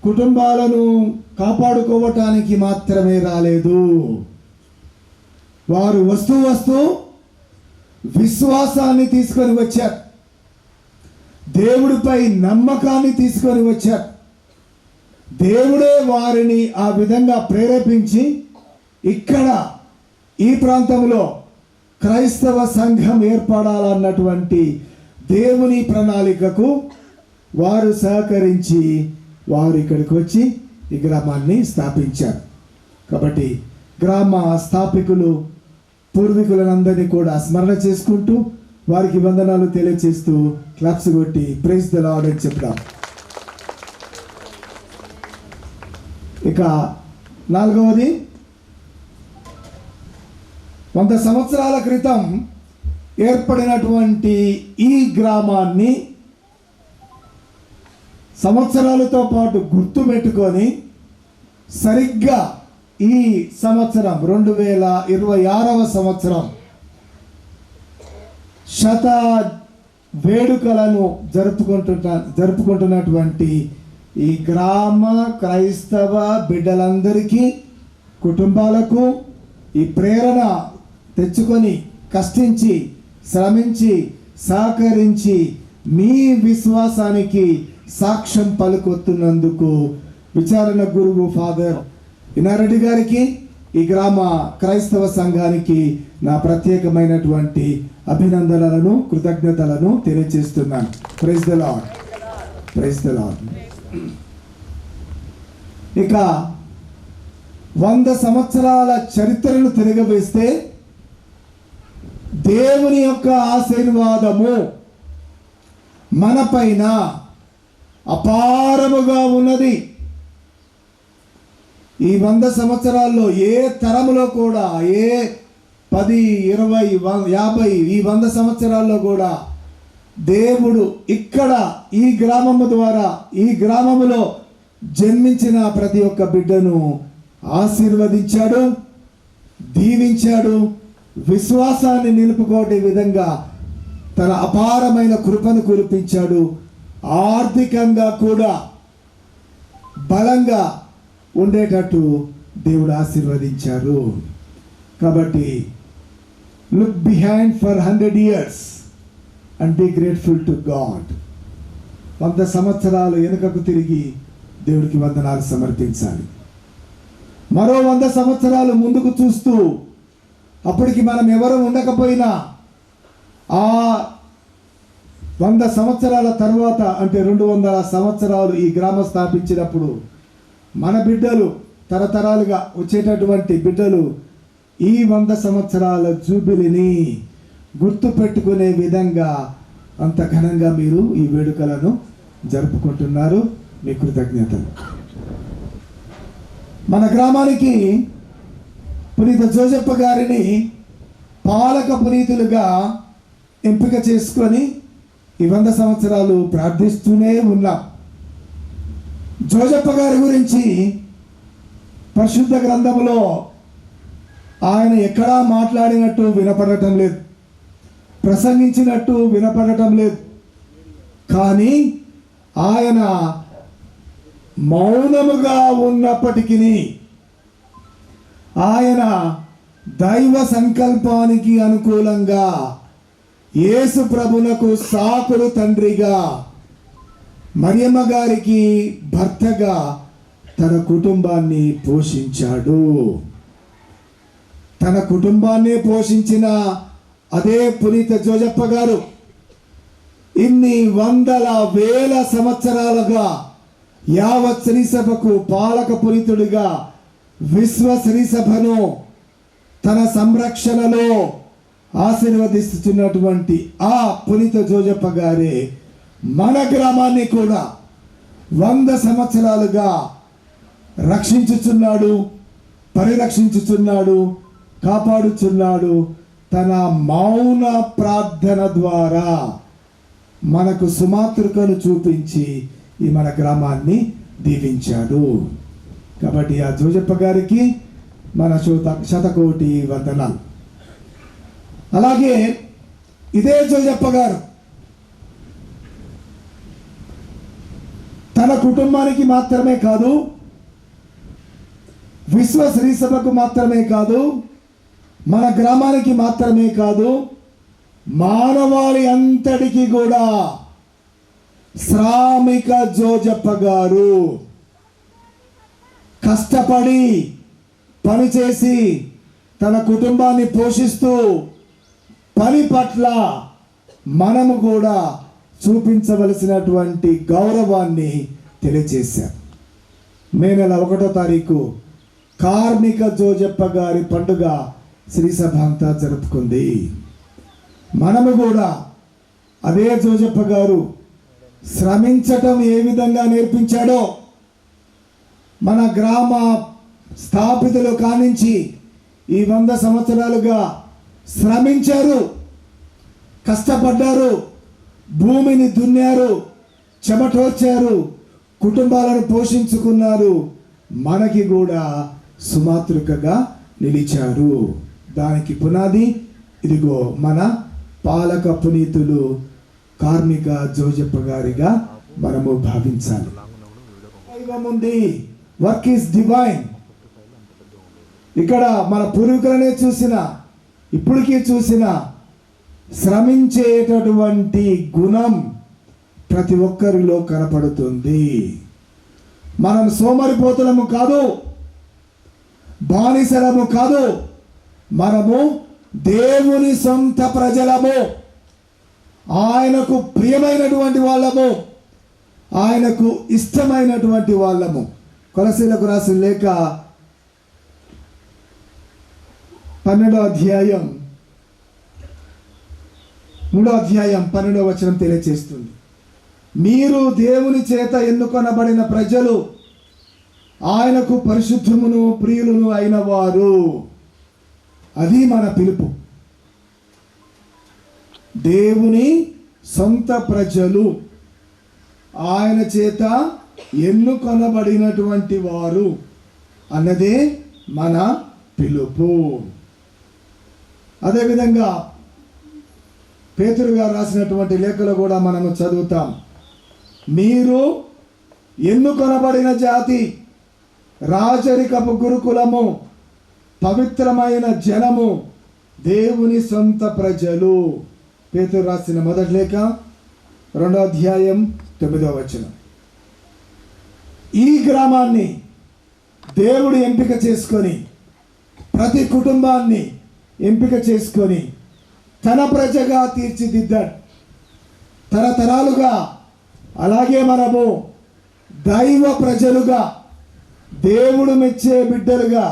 కుటుంబాలను కాపాడుకోవటానికి మాత్రమే రాలేదు. వారు వస్తూ విశ్వాసాన్ని తీసుకొని వచ్చారు, దేవుడిపై నమ్మకాన్ని తీసుకొని వచ్చారు. దేవుడే వారిని ఆ విధంగా ప్రేరేపించి ఇక్కడ ఈ ప్రాంతంలో క్రైస్తవ సంఘం ఏర్పడాలన్నటువంటి దేవుని ప్రణాళికకు వారు సహకరించి వారు ఇక్కడికి వచ్చి ఈ గ్రామాన్ని స్థాపించారు. కాబట్టి గ్రామ స్థాపికులు, పూర్వీకులందరినీ కూడా స్మరణ చేసుకుంటూ వారికి వందనాలు తెలియజేస్తూ క్లాప్స్ కొట్టి ప్రైజ్ ద లార్డ్ అని చెప్తాం. ఇక 4వది, 100 సంవత్సరాల క్రితం ఏర్పడినటువంటి ఈ గ్రామాన్ని సంవత్సరాలతో పాటు గుర్తుపెట్టుకొని సరిగ్గా ఈ సంవత్సరం 2026వ సంవత్సరం శత వేడుకలను జరుపుకుంటున్నటువంటి ఈ గ్రామ క్రైస్తవ బిడ్డలందరికీ, కుటుంబాలకు ఈ ప్రేరణ తెచ్చుకొని కష్టించి, శ్రమించి, సహకరించి మీ విశ్వాసానికి సాక్ష్యం పలుకొత్తున్నందుకు విచారణ గురువు ఫాదర్ ఇనారెడ్డి గారికి, ఈ గ్రామ క్రైస్తవ సంఘానికి నా ప్రత్యేకమైనటువంటి అభినందనలను, కృతజ్ఞతలను తెలియజేస్తున్నాను. Praise the lord, praise the Lord. ఇక 100 సంవత్సరాల చరిత్రను తిరగవేస్తే దేవుని యొక్క ఆశీర్వాదము మనపైన అపారముగా ఉన్నది. ఈ 100 సంవత్సరాల్లో ఏ తరములో కూడా, ఏ 10, 20, 50 ఈ 100 సంవత్సరాల్లో కూడా దేవుడు ఇక్కడ ఈ గ్రామము ద్వారా, ఈ గ్రామములో జన్మించిన ప్రతి ఒక్క బిడ్డను ఆశీర్వదించాడు, దీవించాడు. విశ్వాసాన్ని నిలుపుకోటే విధంగా తన అపారమైన కృపను కురిపించాడు. ఆర్థికంగా కూడా బలంగా ఉండేటట్టు దేవుడు ఆశీర్వదించారు. కాబట్టి look behind for 100 years and be grateful to God. 100 సంవత్సరాలు వెనుకకు తిరిగి దేవుడికి వందనాలు సమర్పించాలి. మరో 100 సంవత్సరాలు ముందుకు చూస్తూ, అప్పటికి మనం ఎవరు ఉండకపోయినా ఆ 100 సంవత్సరాల తర్వాత, అంటే 200 సంవత్సరాలు ఈ గ్రామం స్థాపించినప్పుడు మన బిడ్డలు, తరతరాలుగా వచ్చేటటువంటి బిడ్డలు ఈ 100 సంవత్సరాల జూబిలీని గుర్తు పెట్టుకునే విధంగా అంత ఘనంగా మీరు ఈ వేడుకలను జరుపుకుంటున్నారు. మీ కృతజ్ఞతలు. మన గ్రామానికి పునీత జోజప్ప గారిని పాలక పునీతులుగా ఎంపిక చేసుకొని ఈ 100 సంవత్సరాలు ప్రార్థిస్తూనే ఉన్నాం. జోజప్ప గారి గురించి పరిశుద్ధ గ్రంథంలో ఆయన ఎక్కడా మాట్లాడినట్టు వినపడటం లేదు, ప్రసంగించినట్టు వినపడటం లేదు. కానీ ఆయన మౌనముగా ఉన్నప్పటికీ ఆయన దైవ సంకల్పానికి అనుకూలంగా యేసు ప్రభునకు సాకుడు తండ్రిగా, మరియమ్మ గారికి భర్తగా తన కుటుంబాన్ని పోషించాడు. తన కుటుంబాన్ని పోషించిన అదే పునీత జోజప్ప గారు ఇన్ని వందల వేల సంవత్సరాలుగా యావత్ శ్రీసభకు పాలక పునీతుడిగా విశ్వ శ్రీసభను తన సంరక్షణలో ఆశీర్వదిస్తున్నటువంటి ఆ పునీత జోజప్ప గారే మన గ్రామాన్ని కూడా 100 సంవత్సరాలుగా రక్షించుచున్నాడు, పరిరక్షించుచున్నాడు, కాపాడుచున్నాడు. తన మౌన ప్రార్థన ద్వారా మనకు సుమాతృకను చూపించి ఈ మన గ్రామాన్ని దీవించాడు. కాబట్టి ఆ జోజప్ప గారికి మన శతకోటి వందనాలు. అలాగే ఇదే జోజప్ప గారు తన కుటుంబానికి మాత్రమే కాదు, విశ్వ శ్రీసభకు మాత్రమే కాదు, మన గ్రామానికి మాత్రమే కాదు, మానవాళి అంతటికి కూడా శ్రామిక జోజప్ప గారు కష్టపడి పనిచేసి తన కుటుంబాన్ని పోషిస్తూ పని పట్ల మనము కూడా చూపించవలసినటువంటి గౌరవాన్ని తెలియజేశారు. మే నెల 1వ తారీఖు కార్మిక జోజప్ప గారి పండుగ శ్రీసభ అంతా జరుపుకుంది. మనము కూడా అదే జోజప్ప గారు శ్రమించటం ఏ విధంగా నేర్పించాడో, మన గ్రామ స్థాపితులు కానించి ఈ 100 సంవత్సరాలుగా శ్రమించారు, కష్టపడ్డారు, భూమిని దున్నారు, చెమటోర్చారు, కుటుంబాలను పోషించుకున్నారు, మనకి కూడా సుమాతృకగా నిలిచారు. దానికి పునాది ఇదిగో మన పాలక పునీతులు కార్మిక జోజప్ప గారిగా మనము భావించాలి. దైవముంది, వర్క్ ఈస్ డివైన్. ఇక్కడ మన పూర్వీకులనే చూసిన, ఇప్పటికీ చూసిన శ్రమించేటటువంటి గుణం ప్రతి ఒక్కరిలో కనపడుతుంది. మనం సోమరిపోతులము కాదు, బానిసలము కాదు, మనము దేవుని సొంత ప్రజలము, ఆయనకు ప్రియమైనటువంటి వాళ్ళము, ఆయనకు ఇష్టమైనటువంటి వాళ్ళము. కొలసీలకు రాసిన లేఖ 12వ అధ్యాయం 3వ అధ్యాయం 12వ వచనం తెలియజేస్తుంది. మీరు దేవుని చేత ఎన్నుకొనబడిన ప్రజలు, ఆయనకు పరిశుద్ధమును ప్రియులను అయిన వారు. అది మన పిలుపు. దేవుని సొంత ప్రజలు, ఆయన చేత ఎన్నుకొనబడినటువంటి వారు అన్నదే మన పిలుపు. అదేవిధంగా పేతురు గారు రాసినటువంటి లేఖలో కూడా మనము చదువుతాం. మీరు ఎన్నుకొనబడిన జాతి, రాజరికపు గురుకులము, పవిత్రమైన జనము, దేవుని సొంత ప్రజలు. పేతురు రాసిన మొదటి లేఖ 2వ అధ్యాయం 9వ వచనం. ఈ గ్రామాన్ని దేవుడు ఎంపిక చేసుకొని, ప్రతి కుటుంబాన్ని ఎంపిక చేసుకొని తన ప్రజగా తీర్చిదిద్దాడు. తరతరాలుగా అలాగే మనము దైవ ప్రజలుగా, దేవుడు మెచ్చే బిడ్డలుగా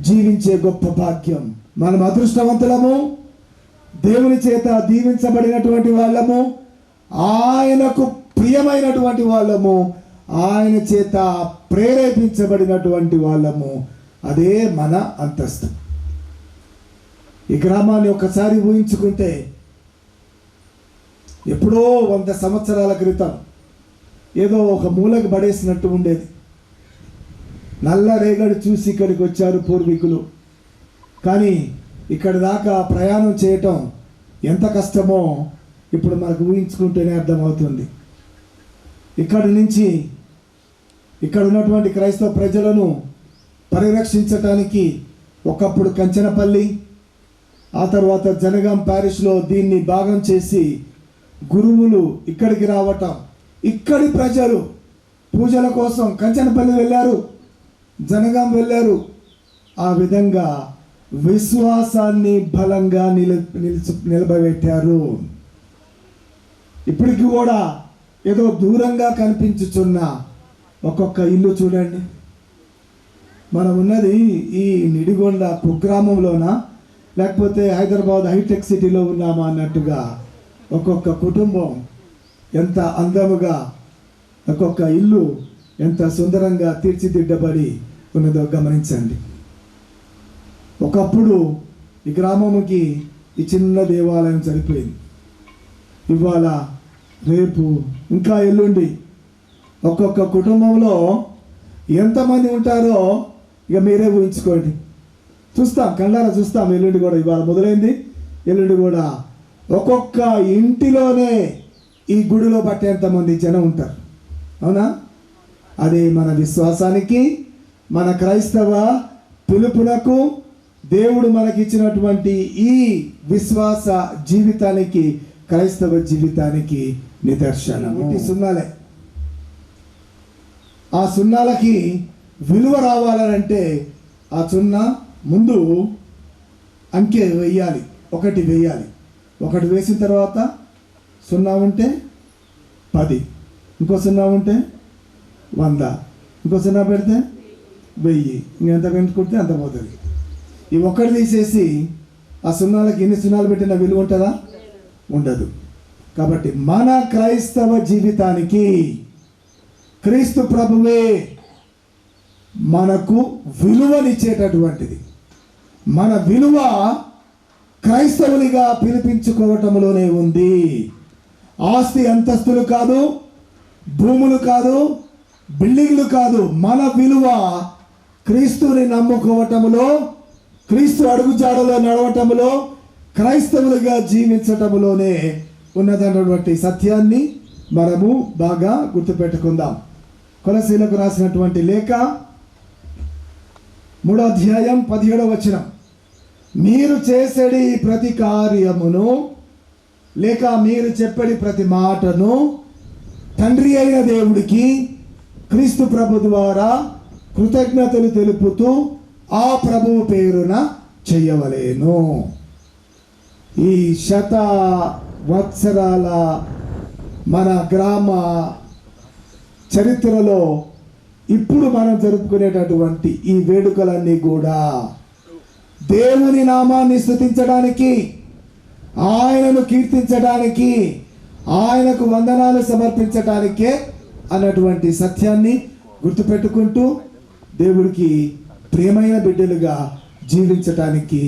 జీవించే గొప్ప భాగ్యం. మనం అదృష్టవంతులము, దేవుని చేత దీవించబడినటువంటి వాళ్ళము, ఆయనకు ప్రియమైనటువంటి వాళ్ళము, ఆయన చేత ప్రేరేపించబడినటువంటి వాళ్ళము. అదే మన అంతస్తు. ఈ గ్రామాన్ని ఒకసారి ఊహించుకుంటే, ఎప్పుడో 100 సంవత్సరాల క్రితం ఏదో ఒక మూలకి పడేసినట్టు ఉండేది. నల్ల రేగడి చూసి ఇక్కడికి వచ్చారు పూర్వీకులు. కానీ ఇక్కడి దాకా ప్రయాణం చేయటం ఎంత కష్టమో ఇప్పుడు మనకు ఊహించుకుంటేనే అర్థమవుతుంది. ఇక్కడి నుంచి ఇక్కడ ఉన్నటువంటి క్రైస్తవ ప్రజలను పరిరక్షించటానికి ఒకప్పుడు కంచనపల్లి, ఆ తర్వాత జనగాం ప్యారిష్లో దీన్ని భాగం చేసి గురువులు ఇక్కడికి రావటం, ఇక్కడి ప్రజలు పూజల కోసం కంచనపల్లి వెళ్ళారు, జనగాం వెళ్ళారు. ఆ విధంగా విశ్వాసాన్ని బలంగా నిలబెట్టారు. ఇప్పటికి కూడా ఏదో దూరంగా కనిపించుచున్న ఒక్కొక్క ఇల్లు చూడండి. మనం ఉన్నది ఈ నిడిగొండ కుగ్రామంలోనా, లేకపోతే హైదరాబాద్ హైటెక్ సిటీలో ఉన్నామా అన్నట్టుగా ఒక్కొక్క కుటుంబం ఎంత అందముగా, ఒక్కొక్క ఇల్లు ఎంత సుందరంగా తీర్చిదిద్దబడి ఉన్నదో గమనించండి. ఒకప్పుడు ఈ గ్రామంకి ఈ చిన్న దేవాలయం సరిపోయింది. ఇవాళ రేపు ఇంకా ఎల్లుండి ఒక్కొక్క కుటుంబంలో ఎంతమంది ఉంటారో ఇక మీరే ఊహించుకోండి. చూస్తాం, కళ్ళారా చూస్తాం. ఎల్లుండి కూడా, ఇవాళ మొదలైంది, ఎల్లుండి కూడా ఒక్కొక్క ఇంటిలోనే ఈ గుడిలో పట్టేంతమంది జనం ఉంటారు. అవునా? అదే మన విశ్వాసానికి, మన క్రైస్తవ పిలుపునకు, దేవుడు మనకిచ్చినటువంటి ఈ విశ్వాస జీవితానికి, క్రైస్తవ జీవితానికి నిదర్శనము. ఈ సున్నాలే. ఆ సున్నాలకి విలువ రావాలనంటే ఆ సున్నా ముందు అంకె వేయాలి, ఒకటి వేయాలి. ఒకటి వేసిన తర్వాత సున్నా ఉంటే 10, ఇంకో సున్నా ఉంటే 100, ఇంకో సున్నా పెడితే 1000, ఇంకెంత పెంచుకుంటే అంత పోతుంది. ఈ ఒక్కటి తీసేసి ఆ సున్నాలకి ఎన్ని సున్నాలు పెట్టిన విలువ ఉంటుందా? ఉండదు. కాబట్టి మన క్రైస్తవ జీవితానికి క్రీస్తు ప్రభువే మనకు విలువనిచ్చేటటువంటిది. మన విలువ క్రైస్తవునిగా పిలిపించుకోవటంలోనే ఉంది. ఆస్తి అంతస్తులు కాదు, భూములు కాదు, బిల్డింగ్లు కాదు. మన విలువ క్రీస్తుని నమ్ముకోవటములో, క్రీస్తు అడుగుజాడలో నడవటములో, క్రైస్తవులుగా జీవించటములోనే ఉన్నదన్నటువంటి సత్యాన్ని మనము బాగా గుర్తుపెట్టుకుందాం. కొలసీలకు రాసినటువంటి లేఖ 3వ అధ్యాయం 17వ వచనం. మీరు చేసేది ప్రతి కార్యమును, లేక మీరు చెప్పేది ప్రతి మాటను తండ్రి అయిన దేవుడికి క్రీస్తు ప్రభు ద్వారా కృతజ్ఞతలు తెలుపుతూ ఆ ప్రభువు పేరున చెయ్యవలేను. ఈ శత వత్సరాల మన గ్రామ చరిత్రలో ఇప్పుడు మనం జరుపుకునేటటువంటి ఈ వేడుకలన్నీ కూడా దేవుని నామాన్ని స్తుతించడానికి, ఆయనను కీర్తించడానికి, ఆయనకు వందనాలు సమర్పించడానికే అన్నటువంటి సత్యాన్ని గుర్తుపెట్టుకుంటూ దేవుడికి ప్రియమైన బిడ్డలుగా జీవించటానికి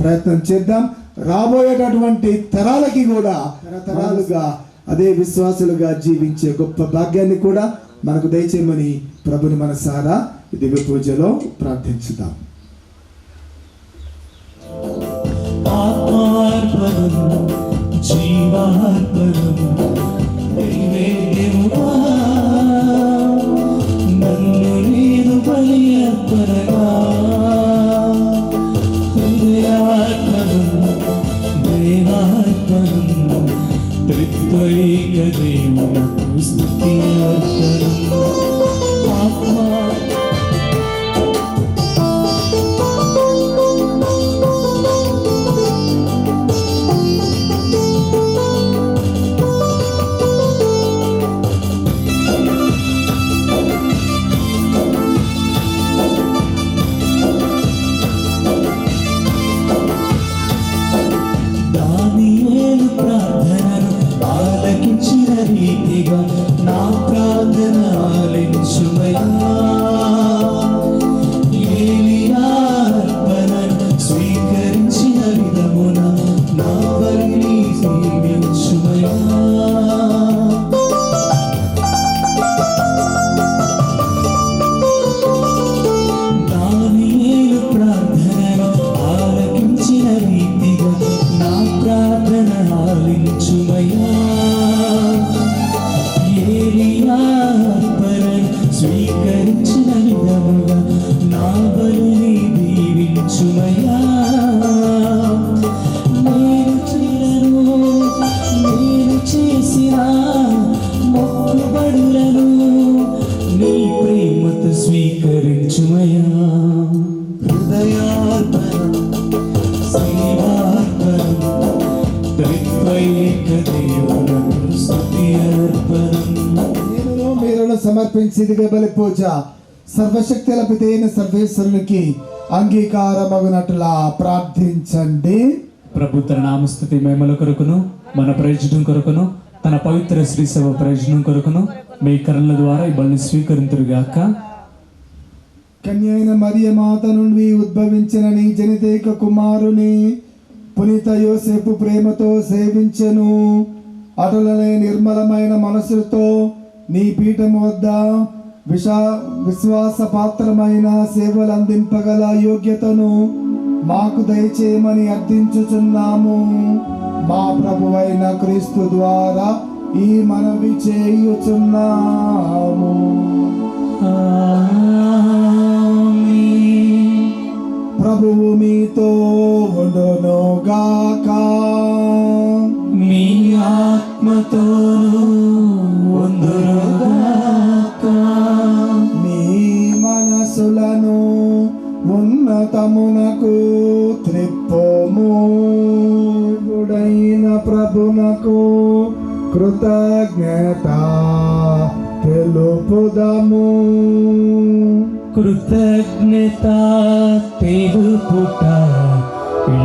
ప్రయత్నం చేద్దాం. రాబోయేటటువంటి తరాలకి కూడా తరతరాలుగా అదే విశ్వాసులుగా జీవించే గొప్ప భాగ్యాన్ని కూడా మనకు దయచేయమని ప్రభుని మనసారా దివ్య పూజలో ప్రార్థించుదాం. ఆత్మార్పణం జీవార్పణం నైవేద్యముగా నన్ను నేను బలి అర్పణగా హృదయార్పణం దేవార్పణం త్రిత్వైక దేవునకు స్తుతి అర్పణం. ఆత్మా ఆలకించిన రీతిగా నా ప్రార్థన ఆలించుమయ్యా. ఏలియా అర్పణను స్వీకరించిన విధమున నా బలిని సేవించుమయ్యా. దానియేలు ప్రార్థనను ఆలకించిన రీతిగా నా ప్రార్థన ఆలించుమయ్యా. ఏలియా అర్పణను స్వీకరించిన విధముగా నా బలిని దీవించుమయ్యా. నేను చేసిన మొక్కుబడులను నీ ప్రేమతో స్వీకరించుమయ్యా. హృదయార్పణం సేవార్పణం త్రిత్వైక దేవునకు స్తుతి అర్పణం. నేనును మీరును సమర్పించేదిగా బలి పూజ సర్వశక్తుల పితైన సర్వేశ్వరునికి అంగీకారమగునట్లా ప్రార్థించండి. ప్రభు తన నామస్తుతి మహిమల కొరకును మన ప్రయోజనం కొరకును తన పవిత్ర శ్రీసభ ప్రయోజనం కొరకును మీ కరుణ ద్వారా ఈ బలిని స్వీకరింతురుగాక. కన్య అయిన మరియ మాత నుండి ఉద్భవించిన నీ జనితైక కుమారుని పునీత యోసేపు ప్రేమతో సేవించెను. అటులనే నిర్మలమైన మనసుతో నీ పీఠం వద్ద విశ్వాస పాత్రమైన సేవలు అందింపగల యోగ్యతను మాకు దయచేయమని అర్థించుచున్నాము. మా ప్రభువైన క్రీస్తు ద్వారా ఈ మనవి చేయుచున్నాము. ప్రభువు మీతో ఉండునుగాక. మీ ఆత్మతోను ఉండునుగాక. మీ మనసులను ఉన్నతమునకు త్రిప్పుము. గుడైన ప్రభునకు కృతజ్ఞత తెలుపుదము. కృతజ్ఞత తెలుపుట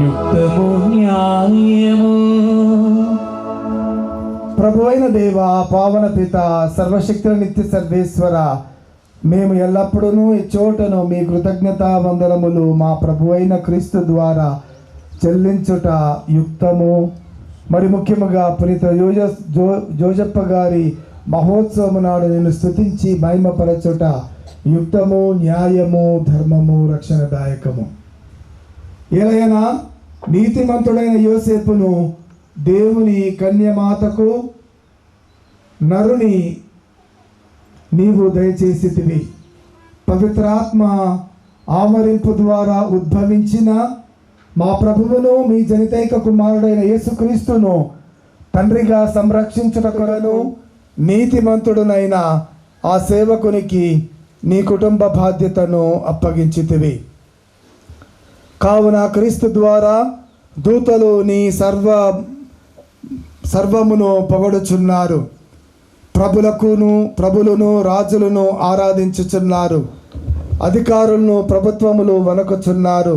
యుక్తము న్యాయము. ప్రభువైన దేవ, పావన పిత, సర్వశక్తుల నిత్య సర్వేశ్వర, మేము ఎల్లప్పుడూ ఈ చోటను మీ కృతజ్ఞతా వందనములు మా ప్రభువైన క్రీస్తు ద్వారా చెల్లించుట యుక్తము. మరి ముఖ్యముగా పునీత జోజప్ప గారి మహోత్సవము నాడు నేను స్తుతించి మహిమపరచుట యుక్తము, న్యాయము, ధర్మము, రక్షణదాయకము. ఏలైనా నీతిమంతుడైన యోసేపును దేవుని కన్యమాతకు నరుని నీవు దయచేసితివి. పవిత్రాత్మ ఆవరింపు ద్వారా ఉద్భవించిన మా ప్రభువును మీ జనితైక కుమారుడైన యేసుక్రీస్తును తండ్రిగా సంరక్షించుట కొరకు నీతిమంతుడునైన ఆ సేవకునికి నీ కుటుంబ బాధ్యతను అప్పగించితివి. కావున క్రీస్తు ద్వారా దూతలు నీ సర్వమును పొగడుచున్నారు. ప్రభులను రాజులను ఆరాధించుచున్నారు. అధికారులను ప్రభుత్వములు వణకుచున్నారు.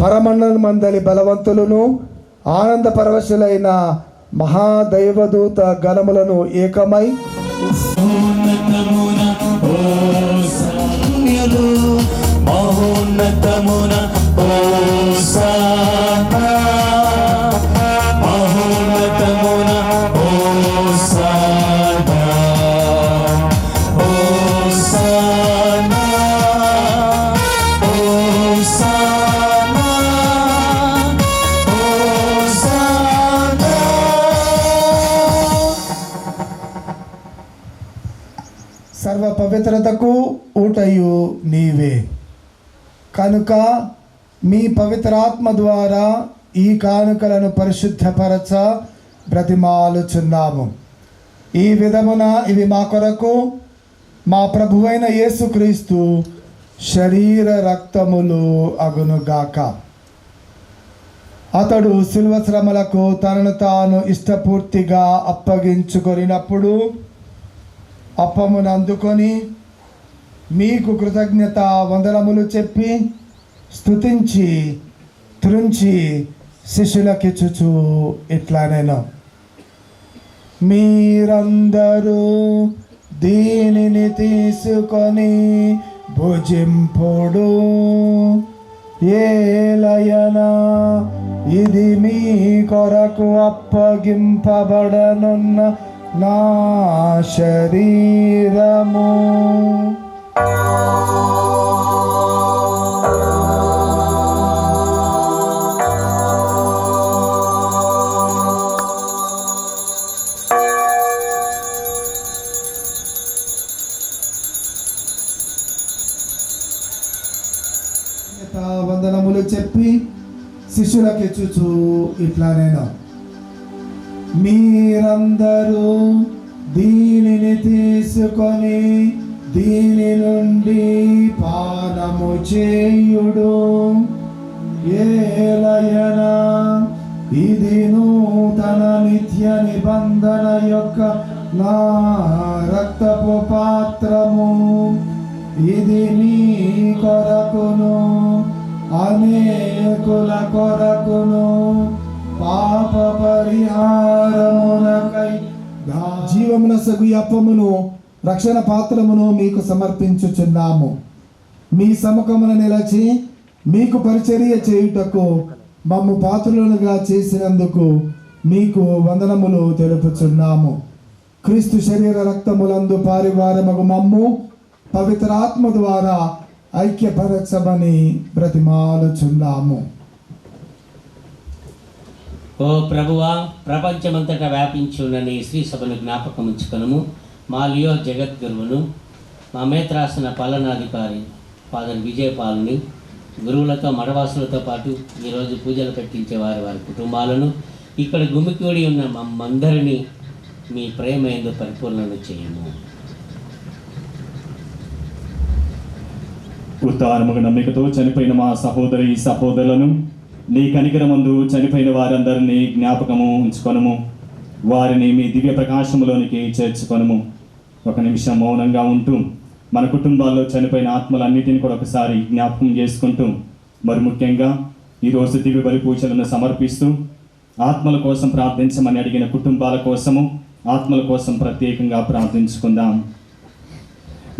పరమండలమందలి బలవంతులను ఆనంద పరవశులైన మహాదైవదూత గణములను ఏకమై మహోన్నతమున హోసన్నలు, మహోన్నతమున హోసన్నా, మహోన్నతమున హోసన్నా, హోసన్నా, హోసన్నా, హోసన్నా. సర్వ పవిత్రతకు ఊటయు నీవే కనుక మీ పవిత్రాత్మ ద్వారా ఈ కానుకలను పరిశుద్ధపరచ బ్రతిమాలుచున్నాము. ఈ విధమున ఇవి మా కొరకు మా ప్రభువైన యేసుక్రీస్తు శరీర రక్తములు అగునుగాక. అతడు శిలువ శ్రమలకు తనను తాను ఇష్టపూర్తిగా అప్పగించుకొనినప్పుడు అప్పమును అందుకొని మీకు కృతజ్ఞత వందనములు చెప్పి స్తుతించి త్రుంచి శిష్యులకిచ్చుచు ఇట్లానేను, మీరందరూ దీనిని తీసుకొని భుజింపుడు, ఏలయనా ఇది మీ కొరకు అప్పగింపబడనున్న నా శరీరము. వందనములు చెప్పి శిష్యులకిచ్చుచు ఇట్లానేను, మీరందరూ దీనిని తీసుకొని దీని నుండి పానము చేయుడు, ఏలయనా ఇది నూతన నిత్య నిబంధన యొక్క నా రక్తపు పాత్రము, ఇది నీ కొరకును అనేకుల కొరకును పాప పరిహారమునకై జీవమునసగు అప్పమును రక్షణ పాత్రమును మీకు సమర్పించుచున్నాము. మీ సముఖమున నిలచి మీకు పరిచర్య చేయుటకు మమ్ము పాత్రులుగా చేసినందుకు మీకు వందనములు తెలుపుచున్నాము. క్రీస్తు శరీర రక్తములందు పారివారమగు మమ్ము పవిత్రాత్మ ద్వారా ఐక్యపరచమని బ్రతిమాలుచున్నాము. ఓ ప్రభువా, ప్రపంచమంతటా వ్యాపించి ఉన్న నీ శ్రీ సభను జ్ఞాపకం ఉంచుకొనుము. మా లియో జగద్గురువును, మా మేత్రాసన పాలనాధికారి ఫాదర్ విజయపాల్ని, గురువులతో మడవాసులతో పాటు ఈరోజు పూజలు పెట్టించే వారి కుటుంబాలను, ఇక్కడ గుమికూడి ఉన్న మమ్మందరినీ మీ ప్రేమ ఎందు పరిపూర్ణను చేయము. ఉత్తానముగా నమ్మికతో చనిపోయిన మా సహోదరులను నీ కనికరమందు చనిపోయిన వారందరినీ జ్ఞాపకము ఉంచుకొనుము. వారిని మీ దివ్య ప్రకాశములోనికి చేర్చుకొనుము. ఒక నిమిషం మౌనంగా ఉంటూ మన కుటుంబాల్లో చనిపోయిన ఆత్మలన్నిటిని కూడా ఒకసారి జ్ఞాపకం చేసుకుంటూ, మరి ముఖ్యంగా ఈరోజు దివ్య బలి పూజలను సమర్పిస్తూ ఆత్మల కోసం ప్రార్థించమని అడిగిన కుటుంబాల కోసము, ఆత్మల కోసం ప్రత్యేకంగా ప్రార్థించుకుందాం.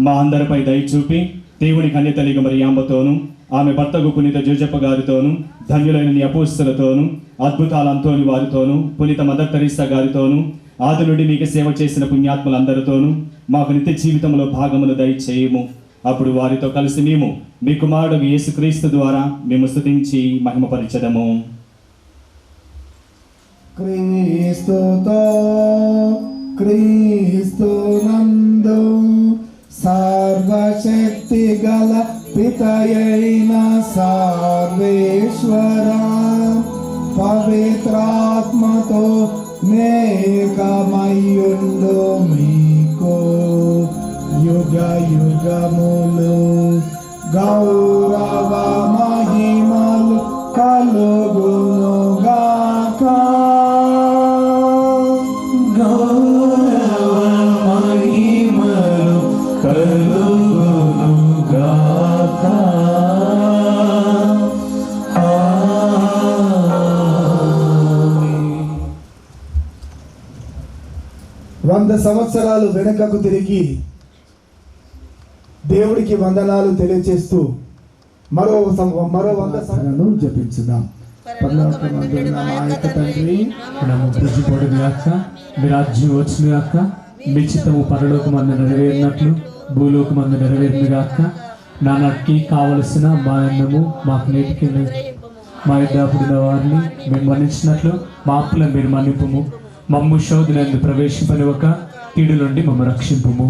మా అందరిపై దయ చూపి దేవుని కన్యతల్లి మరియాంబతోనూ, ఆమె భర్తకు పునీత జోజప్ప గారితోనూ, ధన్యులైన నీ అపోస్తలతోనూ, అద్భుతాల అంతోని వారితోనూ, పునీత మదర్ తెరీసా గారితోనూ, ఆది నుండి మీకు సేవ చేసిన పుణ్యాత్మలందరితోనూ మాకు నిత్య జీవితంలో భాగములు దయచేయము. అప్పుడు వారితో కలిసి మేము మీ కుమారుడు యేసుక్రీస్తు ద్వారా మేము స్తుతించి మహిమపరచదము. క్రీస్తునందు సర్వశక్తి గల పితయైన సర్వేశ్వర పవిత్రాత్మతో మేకమయ్యుండు మీకు యుగ యుగములు గౌరవ మహిమలు 100 సంవత్సరాలు వెనుకకు తిరిగి దేవుడికి వందనాలు తెలియజేస్తూ మరో 100 సంవత్సరాలను జపించుదాం. పరలోకమందున్న మా యొక్క తండ్రి, నామము పూజింపబడుగాక, మీ రాజ్యం వచ్చుగాక, మీ చిత్తము పరలోకమందు నెరవేరినట్లు భూలోకమందు నెరవేరునుగాక. నానాటికి కావలసిన మా అన్నము మాకు నేటికి మా యుద్ధపుడిన వారిని మేము మన్నించినట్లు మా అప్పులను మీరు మన్నింపుము. మమ్ము శోధనందు ప్రవేశింపనివ్వక కీడు నుండి మమ్మ రక్షింపుము.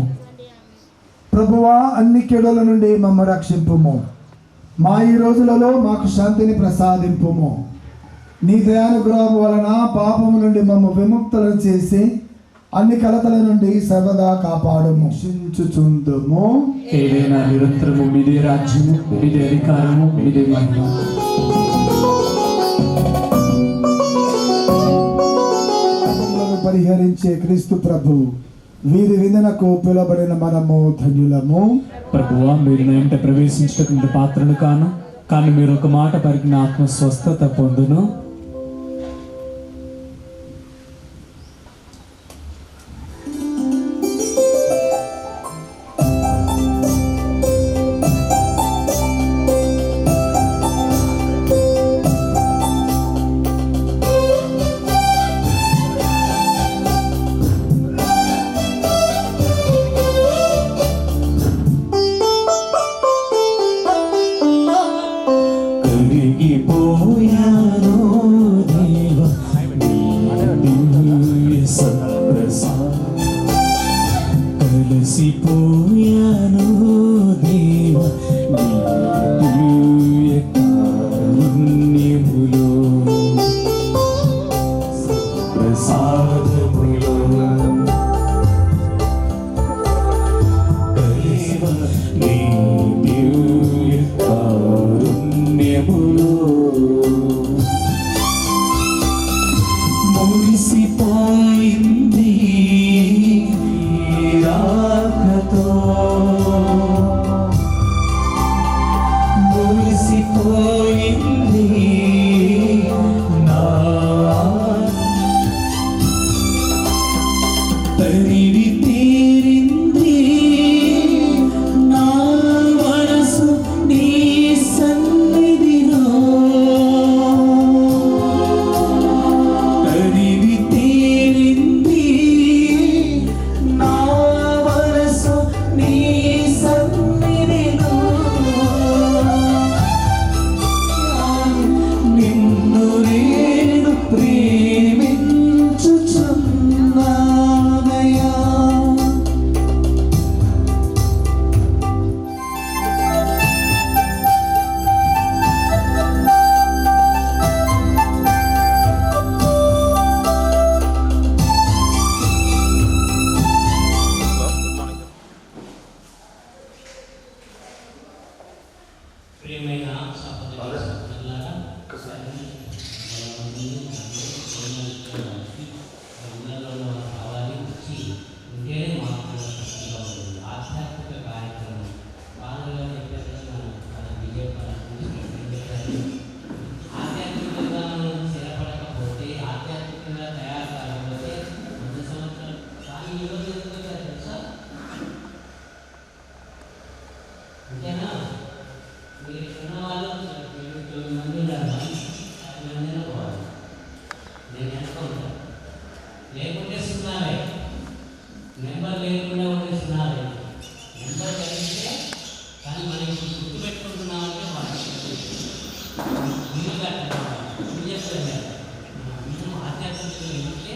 ప్రభువా, అన్ని కీడుల నుండి మమ్మ రక్షింపుము. మా ఈ రోజులలో మాకు శాంతిని ప్రసాదింపుము. నీ దయానుగ్రహం వలన పాపము నుండి మమ్మ విముక్తులను చేసి అన్ని కలతల నుండి సర్వదా కాపాడుము. రక్షించుచుందుము. ఏదైనా నిరంతరము మీదే రాజ్యము, మీదే అధికారము, మీదే మహిమ. పరిహరించే క్రీస్తు ప్రభు, వీరి విందునకు పిలువబడిన మనము ధన్యులము. ప్రభువా, మీరు నా ఇంట ప్రవేశించటకు పాత్రను కాను, కానీ మీరు ఒక మాట పలికిన ఆత్మ స్వస్థత పొందును. కలిసిపోయాను దేవా నీ దివ్య కారుణ్యములో, ప్రసాదములో దేవా నీ దివ్య కారుణ్యములో మురిసిపోయింది మురిసిపోయింది నా తనివి తీరింది నా మనసు నీ సన్నిధిలో, తనివి తీరింది నా మనసు నీ సన్నిధిలో. నిన్ను నేను ప్రేమించుచున్నానయ్యా. ప్రియమైన సహోదరి సహోదరులారా, ఊళ్ళలో కావాలి వచ్చి ఉంటే మాకు ఆధ్యాత్మిక కార్యక్రమం బాగా చెప్పేస్తున్నాను. మన ఆధ్యాత్మికంగా మనం స్థిరపడకపోతే, ఆధ్యాత్మికంగా తయారు కాకపోతే 100 సంవత్సరాలు కానీ ఈరోజు ఎందుకు తెలుసా? అంతేనా? మీరు ఉన్నవాళ్ళు 9 మంది ఉన్నారు, 10 మందిలో పోవాలి. నేను అనుకుంటాను, లేకుంటే సున్నాలే, నెంబర్ లేకుండా ఉంటే సున్నాలే. నెంబర్ కలిగితే కానీ మనం ఇప్పుడు గుర్తుపెట్టుకుంటున్నామంటే వాళ్ళు ఇల్లు కట్టడం ఇల్లు చెప్పలేదు. మేము ఆధ్యాత్మికంగా ఇంటే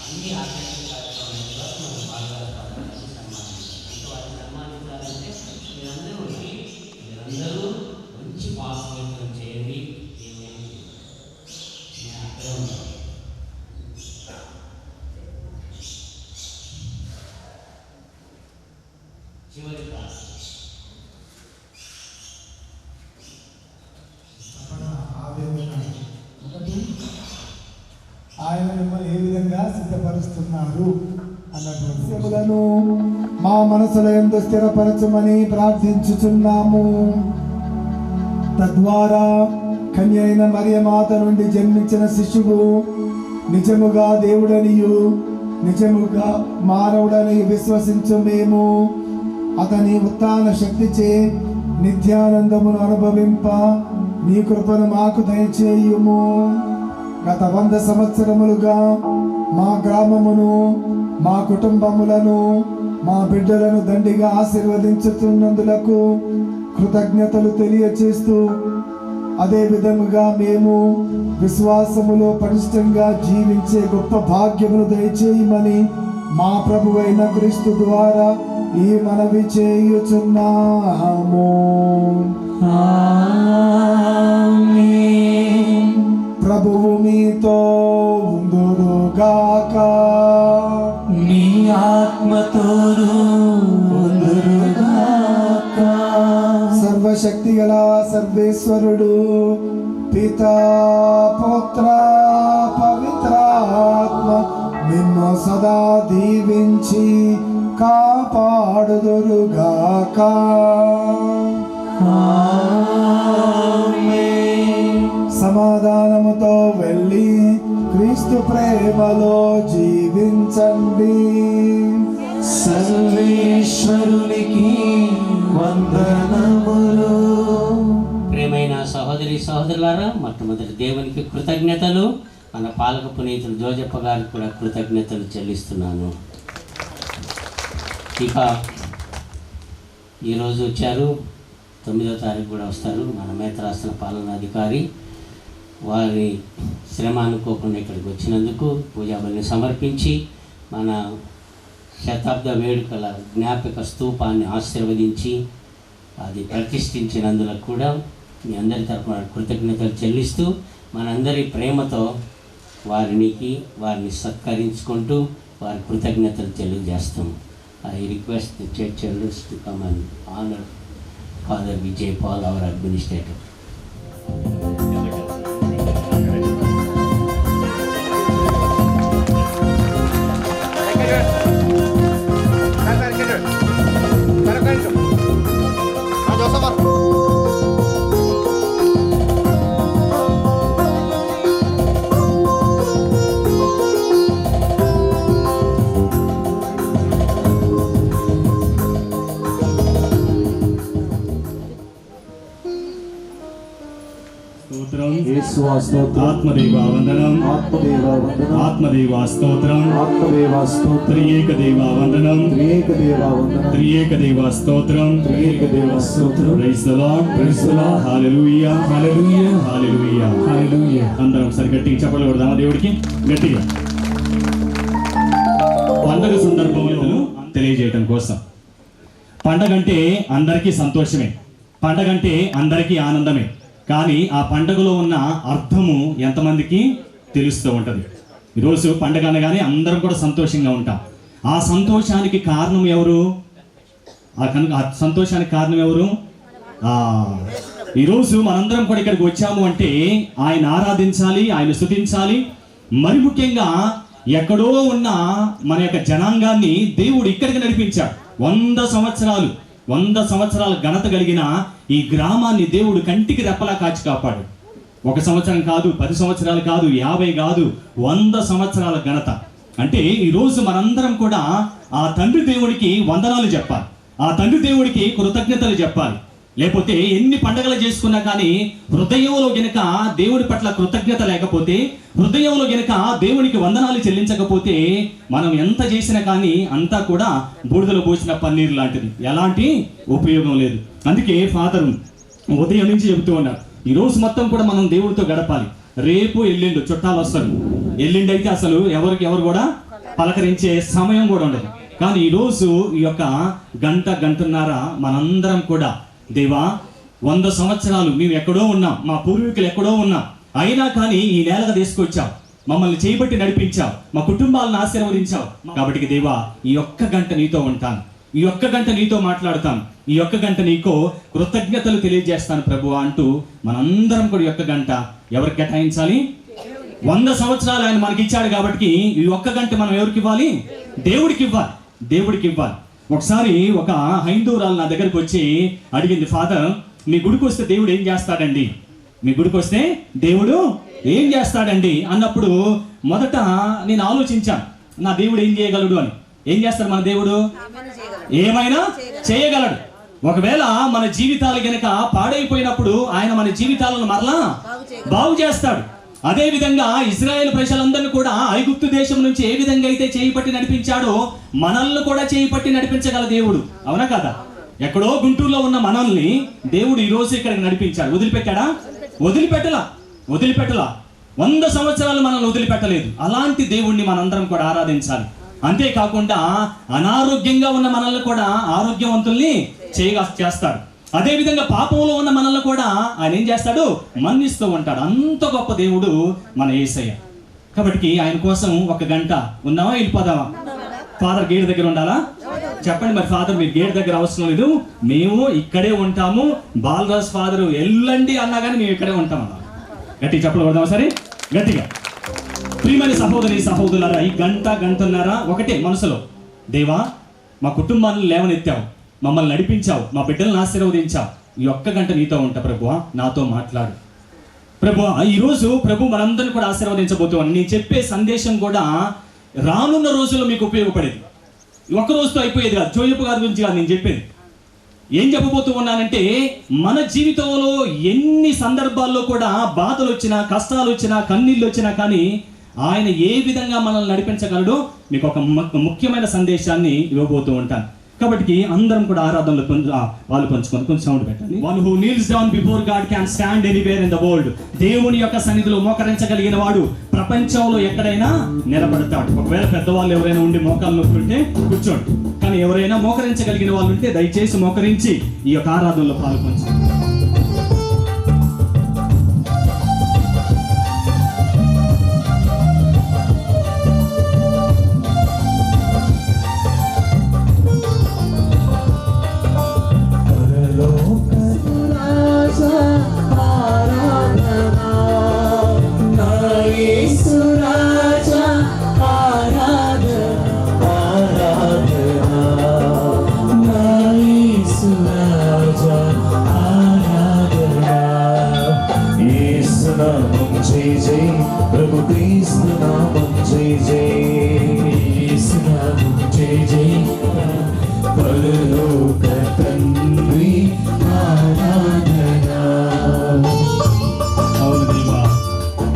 అన్ని ఆధ్యాత్మిక కార్యక్రమాల్లో మనం బాగా అంటే వారిని సన్మానించాలంటే మీరందరూ మంచి పాస్మెంట్ చేయండి. నేను అక్కడే ఉంటాను. చివరి ఆయన మిమ్మల్ని ఏ విధంగా సిద్ధపరుస్తున్నారు అన్నటువంటి విషయములను మా మనసులో ఎందు స్థిరపరచమని ప్రార్థించుచున్నాము. తద్వారా కన్య అయిన మరియమాత నుండి జన్మించిన శిశువు నిజముగా దేవుడనియు నిజముగా మానవుడని విశ్వసించు మేము అతని ఉత్థాన శక్తిచే నిత్యానందమును అనుభవింప నీ కృపను మాకు దయచేయుము. గత 100 సంవత్సరములుగా మా గ్రామమును, మా కుటుంబములను, మా బిడ్డలను దండిగా ఆశీర్వదించుతున్నందులకు కృతజ్ఞతలు తెలియచేస్తూ అదే విధముగా మేము విశ్వాసములో పటిష్టంగా జీవించే గొప్ప భాగ్యమును దయచేయమని మా ప్రభువైన క్రీస్తు ద్వారా ఈ మనవి చేయుచున్నాము. ఆమేన్. ప్రభువు మీతో ఉందురుగాక. నీ ఆత్మతోనూ ఉందురుగాక. సర్వశక్తి గల సర్వేశ్వరుడు పితా పుత్ర పవిత్రాత్మ మిమ్ము సదా దీవించి కాపాడుదురుగాక. ఆమేన్. సమాధానముతో వెళ్ళి క్రీస్తు ప్రేమలో జీవించండి. సర్వేశ్వరునికి వందనములు. ప్రేమైన సహోదరి సహోదరులారా, మొట్టమొదటి దేవునికి కృతజ్ఞతలు. మన పాలక పునీతులు జోజప్ప గారికి కూడా కృతజ్ఞతలు చెల్లిస్తున్నాను. ఇక ఈరోజు వచ్చారు, 9వ తారీఖు కూడా వస్తారు మన మేతరాష్ట్ర పాలనాధికారి. వారి శ్రమ అనుకోకుండా ఇక్కడికి వచ్చినందుకు పూజాబలిని సమర్పించి మన శతాబ్ద వేడుకల జ్ఞాపక స్తూపాన్ని ఆశీర్వదించి అది ప్రతిష్ఠించినందులకు కూడా మీ అందరి తరపున కృతజ్ఞతలు చెల్లిస్తూ మనందరి ప్రేమతో వారిని సత్కరించుకుంటూ వారి కృతజ్ఞతలు తెలియజేస్తాం. I request the church elders to come and honor Father Vijay Paul, our administrator. యేసువా స్తోత్రం. ఆత్మదేవా వందనం. ఆత్మదేవా వందనం. ఆత్మదేవా స్తోత్రం. ఆత్మదేవా స్తోత్రం. త్రియేక దేవా వందనం. త్రియేక దేవా వందనం. త్రియేక దేవా స్తోత్రం. త్రియేక దేవా స్తోత్రం. Praise the lord. Praise the lord. హల్లెలూయా. హల్లెలూయా. హల్లెలూయా. హల్లెలూయా. అందరం ఒకసారి గట్టిగా చప్పట్లు కొడదామా దేవుడికి గట్టిగా. పండగ సందర్భంలో తెలియజేయటం కోసం, పండగ అంటే అందరికీ సంతోషమే, పండగ అంటే అందరికీ ఆనందమే. కానీ ఆ పండగలో ఉన్న అర్థము ఎంతమందికి తెలుస్తూ ఉంటుంది. ఈరోజు పండగ అనగానే అందరం కూడా సంతోషంగా ఉంటాం. ఆ సంతోషానికి కారణం ఎవరు? ఆ సంతోషానికి కారణం ఎవరు? ఈరోజు మనందరం కూడా ఇక్కడికి వచ్చాము అంటే ఆయన ఆరాధించాలి, ఆయన స్తుతించాలి. మరి ముఖ్యంగా ఎక్కడో ఉన్న మన యొక్క జనాంగాన్ని దేవుడు ఇక్కడికి నడిపించాడు. 100 సంవత్సరాల ఘనత కలిగిన ఈ గ్రామాన్ని దేవుడు కంటికి రెప్పలా కాచి కాపాడు. 1 సంవత్సరం కాదు, 10 సంవత్సరాలు కాదు, 50 కాదు, 100 సంవత్సరాల ఘనత. అంటే ఈరోజు మనందరం కూడా ఆ తండ్రి దేవుడికి వందనాలు చెప్పాలి, ఆ తండ్రి దేవుడికి కృతజ్ఞతలు చెప్పాలి. లేకపోతే ఎన్ని పండగలు చేసుకున్నా కానీ హృదయంలో గనక దేవుడి పట్ల కృతజ్ఞత లేకపోతే, హృదయంలో గనక దేవునికి వందనాలు చెల్లించకపోతే మనం ఎంత చేసినా కానీ అంతా కూడా బూడిదలో పోసిన పన్నీరు లాంటిది, ఎలాంటి ఉపయోగం లేదు. అందుకే ఫాదర్ ఉదయం నుంచి చెబుతూ ఉన్నారు, ఈ రోజు మొత్తం కూడా మనం దేవుడితో గడపాలి. రేపు ఎల్లుండి చుట్టాలు వస్తారు, ఎల్లుండి అయితే అసలు ఎవరు కూడా పలకరించే సమయం కూడా ఉండదు. కానీ ఈరోజు ఈ యొక్క గంటన్నర మనందరం కూడా దేవా 100 సంవత్సరాలు మేము ఎక్కడో ఉన్నాం, మా పూర్వీకులు ఎక్కడో ఉన్నాం, అయినా కానీ ఈ నేలకు తీసుకొచ్చావు, మమ్మల్ని చేయబట్టి నడిపించావు, మా కుటుంబాలను ఆశీర్వదించావు. కాబట్టి దేవా ఈ ఒక్క గంట నీతో ఉంటాను, ఈ ఒక్క గంట నీతో మాట్లాడతాను, ఈ ఒక్క గంట నీకో కృతజ్ఞతలు తెలియజేస్తాను ప్రభు అంటూ మనందరం కూడా ఈ ఒక్క గంట ఎవరికి కేటాయించాలి? 100 సంవత్సరాలు ఆయన మనకి ఇచ్చాడు కాబట్టి ఈ ఒక్క గంట మనం ఎవరికి ఇవ్వాలి? దేవుడికి ఇవ్వాలి, దేవుడికి ఇవ్వాలి. ఒకసారి ఒక హైందవురాలు నా దగ్గరికి వచ్చి అడిగింది, ఫాదర్ మీ గుడికి వస్తే దేవుడు ఏం చేస్తాడండి మీ గుడికి వస్తే దేవుడు ఏం చేస్తాడండి అన్నప్పుడు మొదట నేను ఆలోచించాను, నా దేవుడు ఏం చేయగలడు అని. ఏం చేస్తాడు మన దేవుడు? ఏమైనా చేయగలడు. ఒకవేళ మన జీవితాలు గనక పాడైపోయినప్పుడు ఆయన మన జీవితాలను మరలా బాగు చేస్తాడు. అదే విధంగా ఇశ్రాయేలు ప్రజలందరినీ కూడా ఐగుప్తు దేశం నుంచి ఏ విధంగా అయితే చేయి పట్టి నడిపించాడో మనల్ని కూడా చేయి పట్టి నడిపించగల దేవుడు. అవునా కదా? ఎక్కడో గుంటూరులో ఉన్న మనల్ని దేవుడు ఈ రోజు ఇక్కడికి నడిపించాడు. వదిలిపెట్టాడా? వదిలిపెట్టలా 100 సంవత్సరాలు మనల్ని వదిలిపెట్టలేదు. అలాంటి దేవుణ్ణి మనందరం కూడా ఆరాధించాలి. అంతేకాకుండా అనారోగ్యంగా ఉన్న మనల్ని కూడా ఆరోగ్యవంతుల్ని చేస్తాడు. అదే విధంగా పాపంలో ఉన్న మనల్ని కూడా ఆయన ఏం చేస్తాడు? మన్నిస్తూ ఉంటాడు. అంత గొప్ప దేవుడు మన యేసయ్య. కాబట్టి ఆయన కోసం 1 గంట ఉన్నావా? వెళ్ళిపోదామా? ఫాదర్ గేట్ దగ్గర ఉండాలా? చెప్పండి మరి. ఫాదర్ మీరు గేట్ దగ్గర అవసరం లేదు, మేము ఇక్కడే ఉంటాము. బాలరాజ్ ఫాదర్ వెళ్ళండి అన్నా కానీ మేము ఇక్కడే ఉంటాం అన్నా. గట్టిగా చెప్పకూడదామా? సరే, గట్టిగా. ప్రియమైన సహోదరులారా, ఈ గంటన్నర ఒకటే మనసులో, దేవా మా కుటుంబాన్ని లేవనెత్తావు, మమ్మల్ని నడిపించావు, మా బిడ్డలను ఆశీర్వదించావు. ఈ 1 గంట నీతో ఉంటా ప్రభువా, నాతో మాట్లాడు ప్రభువా. ఈరోజు ప్రభు మనందరిని కూడా ఆశీర్వదించబోతున్నాను. నేను చెప్పే సందేశం కూడా రానున్న రోజుల్లో మీకు ఉపయోగపడేది. 1 రోజుతో అయిపోయేది కాదు. జోయపు గారి గురించి కాదు నేను చెప్పేది. ఏం చెప్పబోతూ ఉన్నానంటే, మన జీవితంలో ఎన్ని సందర్భాల్లో కూడా బాధలు వచ్చినా, కష్టాలు వచ్చినా, కన్నీళ్ళు వచ్చినా కానీ ఆయన ఏ విధంగా మనల్ని నడిపించగలడో మీకు ఒక ముఖ్యమైన సందేశాన్ని ఇవ్వబోతూ ఉంటాను. కాబట్టి అందరం కూడా ఆరాధనలో వాళ్ళు పంచుకొని కొంచెం సౌండ్ పెట్టండి. One who kneels down before God can stand anywhere in the world. దేవుని యొక్క సన్నిధిలో మోకరించగలిగిన వాడు ప్రపంచంలో ఎక్కడైనా నిలబడతాడు. ఒకవేళ పెద్దవాళ్ళు ఎవరైనా ఉండి మోకాలు నొప్పుంటే కూర్చోండి, కానీ ఎవరైనా మోకరించగలిగిన వాళ్ళు ఉంటే దయచేసి మోకరించి ఈ యొక్క ఆరాధనలో పాల్పంచండి.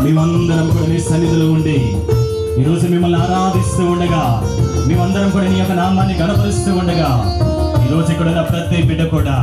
మేమందరం కూడా నీ సన్నిధిలో ఉండి ఈరోజు మిమ్మల్ని ఆరాధిస్తూ ఉండగా, మేమందరం కూడా నీ యొక్క నామాన్ని గణపరుస్తూ ఉండగా, ఈరోజు ఇక్కడ ఉన్న ప్రతి బిడ్డ కూడా